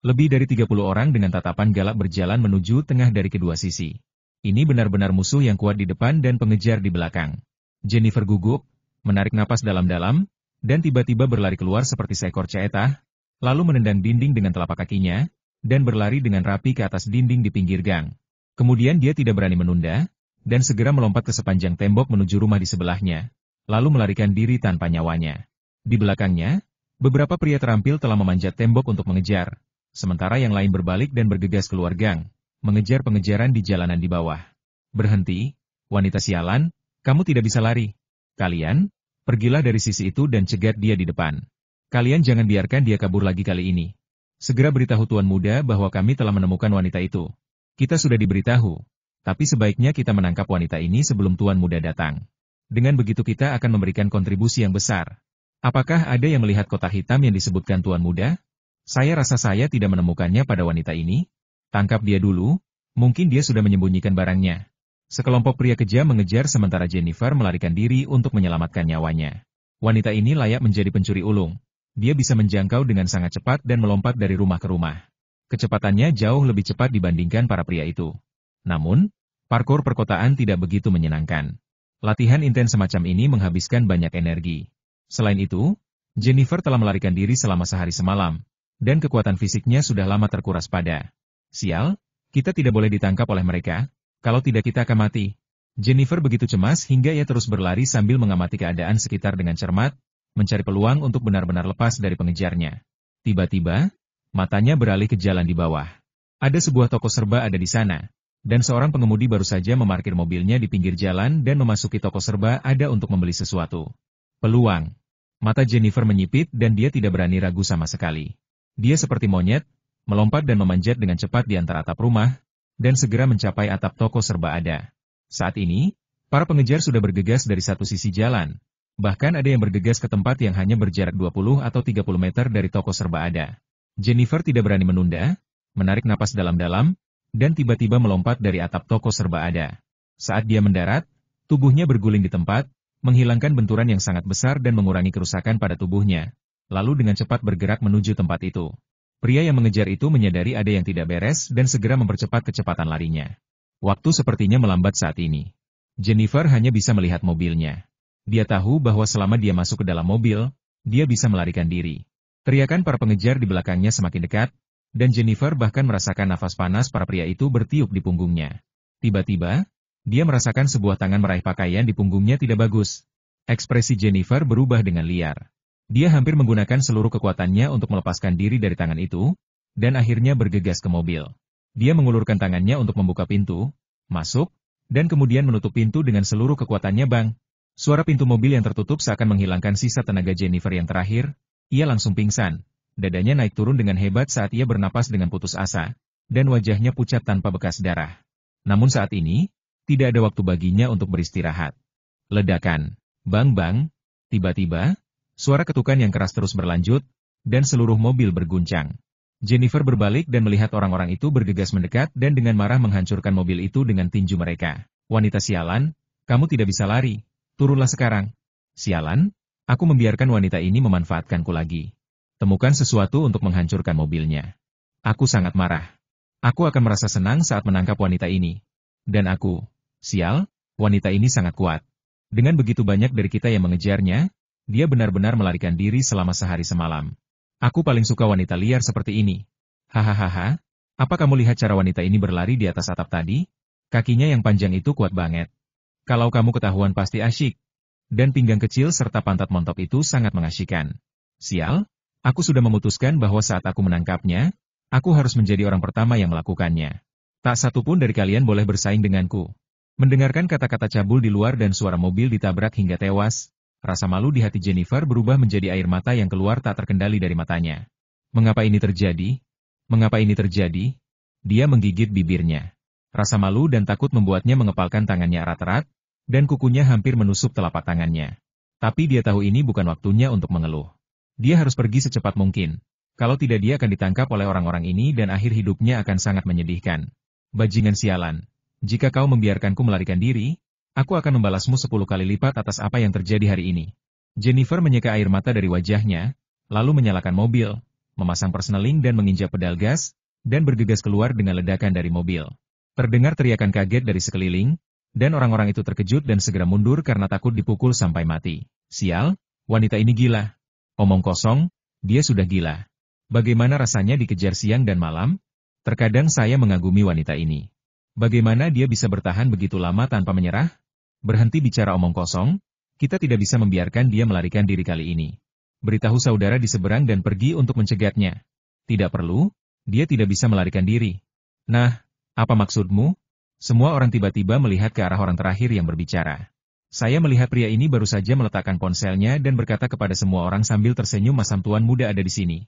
Lebih dari 30 orang dengan tatapan galak berjalan menuju tengah dari kedua sisi. Ini benar-benar musuh yang kuat di depan dan pengejar di belakang. Jennifer gugup, menarik napas dalam-dalam, dan tiba-tiba berlari keluar seperti seekor ceetah, lalu menendang dinding dengan telapak kakinya, dan berlari dengan rapi ke atas dinding di pinggir gang. Kemudian dia tidak berani menunda, dan segera melompat ke sepanjang tembok menuju rumah di sebelahnya, lalu melarikan diri tanpa nyawanya. Di belakangnya, beberapa pria terampil telah memanjat tembok untuk mengejar, sementara yang lain berbalik dan bergegas keluar gang, mengejar pengejaran di jalanan di bawah. Berhenti, wanita sialan, kamu tidak bisa lari. Kalian, pergilah dari sisi itu dan cegat dia di depan. Kalian jangan biarkan dia kabur lagi kali ini. Segera beritahu Tuan Muda bahwa kami telah menemukan wanita itu. Kita sudah diberitahu, tapi sebaiknya kita menangkap wanita ini sebelum Tuan Muda datang. Dengan begitu kita akan memberikan kontribusi yang besar. Apakah ada yang melihat kotak hitam yang disebutkan Tuan Muda? Saya rasa saya tidak menemukannya pada wanita ini. Tangkap dia dulu, mungkin dia sudah menyembunyikan barangnya. Sekelompok pria kejam mengejar sementara Jennifer melarikan diri untuk menyelamatkan nyawanya. Wanita ini layak menjadi pencuri ulung. Dia bisa menjangkau dengan sangat cepat dan melompat dari rumah ke rumah. Kecepatannya jauh lebih cepat dibandingkan para pria itu. Namun, parkour perkotaan tidak begitu menyenangkan. Latihan intens semacam ini menghabiskan banyak energi. Selain itu, Jennifer telah melarikan diri selama sehari semalam, dan kekuatan fisiknya sudah lama terkuras pada. Sial, kita tidak boleh ditangkap oleh mereka. Kalau tidak kita akan mati. Jennifer begitu cemas hingga ia terus berlari sambil mengamati keadaan sekitar dengan cermat, mencari peluang untuk benar-benar lepas dari pengejarnya. Tiba-tiba, matanya beralih ke jalan di bawah. Ada sebuah toko serba ada di sana. Dan seorang pengemudi baru saja memarkir mobilnya di pinggir jalan dan memasuki toko serba ada untuk membeli sesuatu. Peluang. Mata Jennifer menyipit dan dia tidak berani ragu sama sekali. Dia seperti monyet, melompat dan memanjat dengan cepat di antara atap rumah, dan segera mencapai atap toko serba ada. Saat ini, para pengejar sudah bergegas dari satu sisi jalan. Bahkan ada yang bergegas ke tempat yang hanya berjarak 20 atau 30 meter dari toko serba ada. Jennifer tidak berani menunda, menarik napas dalam-dalam, dan tiba-tiba melompat dari atap toko serba ada. Saat dia mendarat, tubuhnya berguling di tempat, menghilangkan benturan yang sangat besar dan mengurangi kerusakan pada tubuhnya. Lalu dengan cepat bergerak menuju tempat itu. Pria yang mengejar itu menyadari ada yang tidak beres dan segera mempercepat kecepatan larinya. Waktu sepertinya melambat saat ini. Jennifer hanya bisa melihat mobilnya. Dia tahu bahwa selama dia masuk ke dalam mobil, dia bisa melarikan diri. Teriakan para pengejar di belakangnya semakin dekat, dan Jennifer bahkan merasakan nafas panas para pria itu bertiup di punggungnya. Tiba-tiba, dia merasakan sebuah tangan meraih pakaian di punggungnya tidak bagus. Ekspresi Jennifer berubah dengan liar. Dia hampir menggunakan seluruh kekuatannya untuk melepaskan diri dari tangan itu, dan akhirnya bergegas ke mobil. Dia mengulurkan tangannya untuk membuka pintu, masuk, dan kemudian menutup pintu dengan seluruh kekuatannya bang. Suara pintu mobil yang tertutup seakan menghilangkan sisa tenaga Jennifer yang terakhir, ia langsung pingsan. Dadanya naik turun dengan hebat saat ia bernapas dengan putus asa, dan wajahnya pucat tanpa bekas darah. Namun saat ini, tidak ada waktu baginya untuk beristirahat. Ledakan. Bang-bang. Tiba-tiba, suara ketukan yang keras terus berlanjut, dan seluruh mobil berguncang. Jennifer berbalik dan melihat orang-orang itu bergegas mendekat dan dengan marah menghancurkan mobil itu dengan tinju mereka. Wanita sialan, kamu tidak bisa lari. Turunlah sekarang. Sialan, aku membiarkan wanita ini memanfaatkanku lagi. Temukan sesuatu untuk menghancurkan mobilnya. Aku sangat marah. Aku akan merasa senang saat menangkap wanita ini. Dan aku, sial, wanita ini sangat kuat. Dengan begitu banyak dari kita yang mengejarnya, dia benar-benar melarikan diri selama sehari semalam. Aku paling suka wanita liar seperti ini. Hahaha, apa kamu lihat cara wanita ini berlari di atas atap tadi? Kakinya yang panjang itu kuat banget. Kalau kamu ketahuan pasti asyik. Dan pinggang kecil serta pantat montok itu sangat mengasyikkan. Sial, aku sudah memutuskan bahwa saat aku menangkapnya, aku harus menjadi orang pertama yang melakukannya. Tak satu pun dari kalian boleh bersaing denganku. Mendengarkan kata-kata cabul di luar dan suara mobil ditabrak hingga tewas, rasa malu di hati Jennifer berubah menjadi air mata yang keluar tak terkendali dari matanya. Mengapa ini terjadi? Mengapa ini terjadi? Dia menggigit bibirnya. Rasa malu dan takut membuatnya mengepalkan tangannya erat-erat, dan kukunya hampir menusuk telapak tangannya. Tapi dia tahu ini bukan waktunya untuk mengeluh. Dia harus pergi secepat mungkin. Kalau tidak dia akan ditangkap oleh orang-orang ini dan akhir hidupnya akan sangat menyedihkan. Bajingan sialan. Jika kau membiarkanku melarikan diri, aku akan membalasmu 10 kali lipat atas apa yang terjadi hari ini. Jennifer menyeka air mata dari wajahnya, lalu menyalakan mobil, memasang persneling dan menginjak pedal gas, dan bergegas keluar dengan ledakan dari mobil. Terdengar teriakan kaget dari sekeliling, dan orang-orang itu terkejut dan segera mundur karena takut dipukul sampai mati. Sial, wanita ini gila. Omong kosong, dia sudah gila. Bagaimana rasanya dikejar siang dan malam? Terkadang saya mengagumi wanita ini. Bagaimana dia bisa bertahan begitu lama tanpa menyerah? Berhenti bicara omong kosong, kita tidak bisa membiarkan dia melarikan diri kali ini. Beritahu saudara di seberang dan pergi untuk mencegatnya. Tidak perlu, dia tidak bisa melarikan diri. Nah, apa maksudmu? Semua orang tiba-tiba melihat ke arah orang terakhir yang berbicara. Saya melihat pria ini baru saja meletakkan ponselnya dan berkata kepada semua orang sambil tersenyum, "Masam tuan muda ada di sini."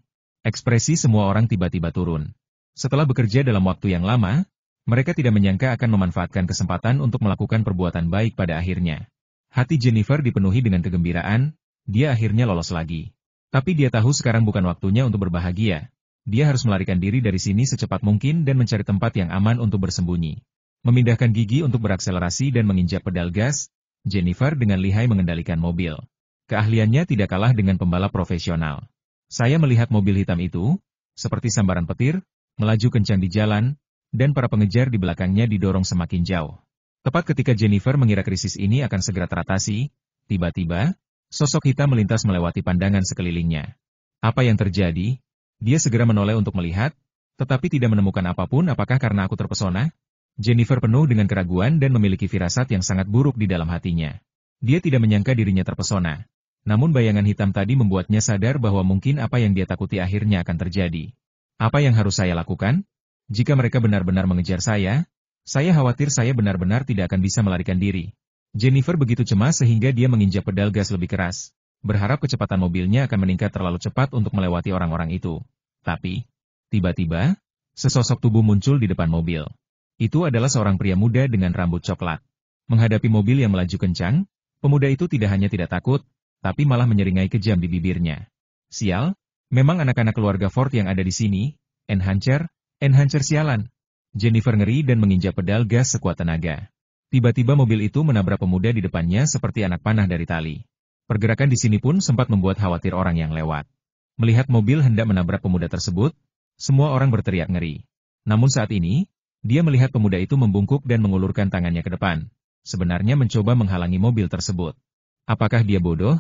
Ekspresi semua orang tiba-tiba turun. Setelah bekerja dalam waktu yang lama, mereka tidak menyangka akan memanfaatkan kesempatan untuk melakukan perbuatan baik pada akhirnya. Hati Jennifer dipenuhi dengan kegembiraan, dia akhirnya lolos lagi. Tapi dia tahu sekarang bukan waktunya untuk berbahagia. Dia harus melarikan diri dari sini secepat mungkin dan mencari tempat yang aman untuk bersembunyi. Memindahkan gigi untuk berakselerasi dan menginjak pedal gas, Jennifer dengan lihai mengendalikan mobil. Keahliannya tidak kalah dengan pembalap profesional. Saya melihat mobil hitam itu, seperti sambaran petir, melaju kencang di jalan, dan para pengejar di belakangnya didorong semakin jauh. Tepat ketika Jennifer mengira krisis ini akan segera teratasi, tiba-tiba, sosok hitam melintas melewati pandangan sekelilingnya. Apa yang terjadi? Dia segera menoleh untuk melihat, tetapi tidak menemukan apapun. Apakah karena aku terpesona? Jennifer penuh dengan keraguan dan memiliki firasat yang sangat buruk di dalam hatinya. Dia tidak menyangka dirinya terpesona. Namun bayangan hitam tadi membuatnya sadar bahwa mungkin apa yang dia takuti akhirnya akan terjadi. Apa yang harus saya lakukan? Jika mereka benar-benar mengejar saya, Saya khawatir saya benar-benar tidak akan bisa melarikan diri. Jennifer begitu cemas sehingga dia menginjak pedal gas lebih keras. Berharap kecepatan mobilnya akan meningkat terlalu cepat untuk melewati orang-orang itu. Tapi, tiba-tiba, sesosok tubuh muncul di depan mobil. Itu adalah seorang pria muda dengan rambut coklat. Menghadapi mobil yang melaju kencang, pemuda itu tidak hanya tidak takut, tapi malah menyeringai kejam di bibirnya. Sial, memang anak-anak keluarga Ford yang ada di sini. Enhancer sialan. Jennifer ngeri dan menginjak pedal gas sekuat tenaga. Tiba-tiba mobil itu menabrak pemuda di depannya seperti anak panah dari tali. Pergerakan di sini pun sempat membuat khawatir orang yang lewat. Melihat mobil hendak menabrak pemuda tersebut, semua orang berteriak ngeri. Namun saat ini, dia melihat pemuda itu membungkuk dan mengulurkan tangannya ke depan. Sebenarnya mencoba menghalangi mobil tersebut. Apakah dia bodoh?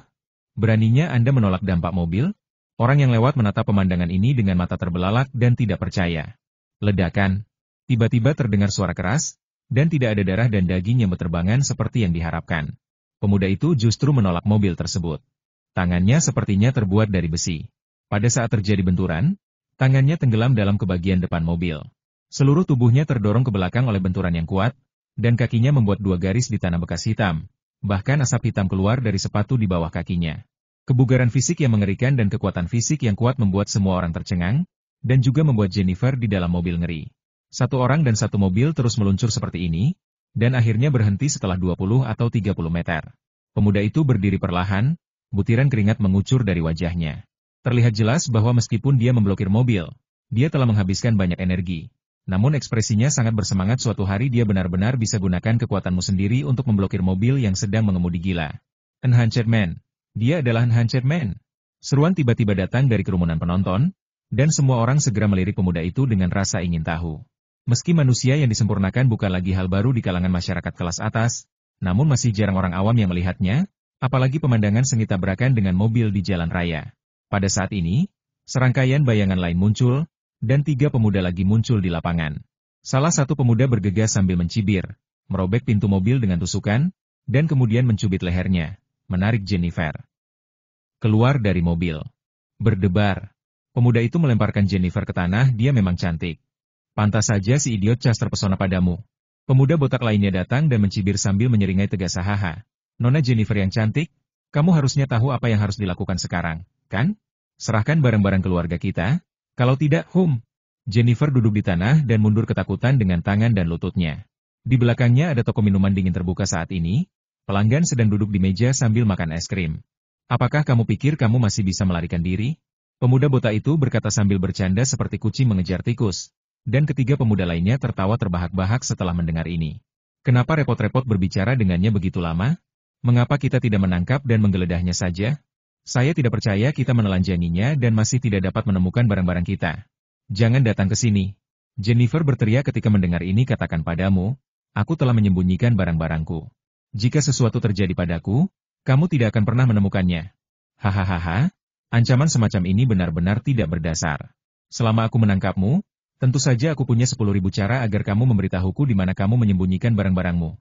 Beraninya Anda menolak dampak mobil? Orang yang lewat menatap pemandangan ini dengan mata terbelalak dan tidak percaya. Ledakan. Tiba-tiba terdengar suara keras, dan tidak ada darah dan daging yang berterbangan seperti yang diharapkan. Pemuda itu justru menolak mobil tersebut. Tangannya sepertinya terbuat dari besi. Pada saat terjadi benturan, tangannya tenggelam dalam kebagian depan mobil. Seluruh tubuhnya terdorong ke belakang oleh benturan yang kuat, dan kakinya membuat 2 garis di tanah bekas hitam. Bahkan asap hitam keluar dari sepatu di bawah kakinya. Kebugaran fisik yang mengerikan dan kekuatan fisik yang kuat membuat semua orang tercengang, dan juga membuat Jennifer di dalam mobil ngeri. 1 orang dan 1 mobil terus meluncur seperti ini, dan akhirnya berhenti setelah 20 atau 30 meter. Pemuda itu berdiri perlahan, butiran keringat mengucur dari wajahnya. Terlihat jelas bahwa meskipun dia memblokir mobil, dia telah menghabiskan banyak energi. Namun ekspresinya sangat bersemangat suatu hari dia benar-benar bisa gunakan kekuatanmu sendiri untuk memblokir mobil yang sedang mengemudi gila. Enhanced Man. Dia adalah Enhanced Man. Seruan tiba-tiba datang dari kerumunan penonton, dan semua orang segera melirik pemuda itu dengan rasa ingin tahu. Meski manusia yang disempurnakan bukan lagi hal baru di kalangan masyarakat kelas atas, namun masih jarang orang awam yang melihatnya, apalagi pemandangan sengit tabrakan dengan mobil di jalan raya. Pada saat ini, serangkaian bayangan lain muncul, dan 3 pemuda lagi muncul di lapangan. Salah satu pemuda bergegas sambil mencibir, merobek pintu mobil dengan tusukan, dan kemudian mencubit lehernya, menarik Jennifer keluar dari mobil. Berdebar. Pemuda itu melemparkan Jennifer ke tanah, dia memang cantik. Pantas saja si idiot Cas terpesona padamu. Pemuda botak lainnya datang dan mencibir sambil menyeringai tegas, hahaha. Nona Jennifer yang cantik, kamu harusnya tahu apa yang harus dilakukan sekarang, kan? Serahkan barang-barang keluarga kita, kalau tidak, Jennifer duduk di tanah dan mundur ketakutan dengan tangan dan lututnya. Di belakangnya ada toko minuman dingin terbuka saat ini, pelanggan sedang duduk di meja sambil makan es krim. Apakah kamu pikir kamu masih bisa melarikan diri? Pemuda botak itu berkata sambil bercanda seperti kucing mengejar tikus. Dan ketiga pemuda lainnya tertawa terbahak-bahak setelah mendengar ini. Kenapa repot-repot berbicara dengannya begitu lama? Mengapa kita tidak menangkap dan menggeledahnya saja? Saya tidak percaya kita menelanjanginya dan masih tidak dapat menemukan barang-barang kita. Jangan datang ke sini. Jennifer berteriak ketika mendengar ini, katakan padamu, aku telah menyembunyikan barang-barangku. Jika sesuatu terjadi padaku, kamu tidak akan pernah menemukannya. Hahaha, ancaman semacam ini benar-benar tidak berdasar. Selama aku menangkapmu, tentu saja aku punya 10.000 cara agar kamu memberitahuku di mana kamu menyembunyikan barang-barangmu.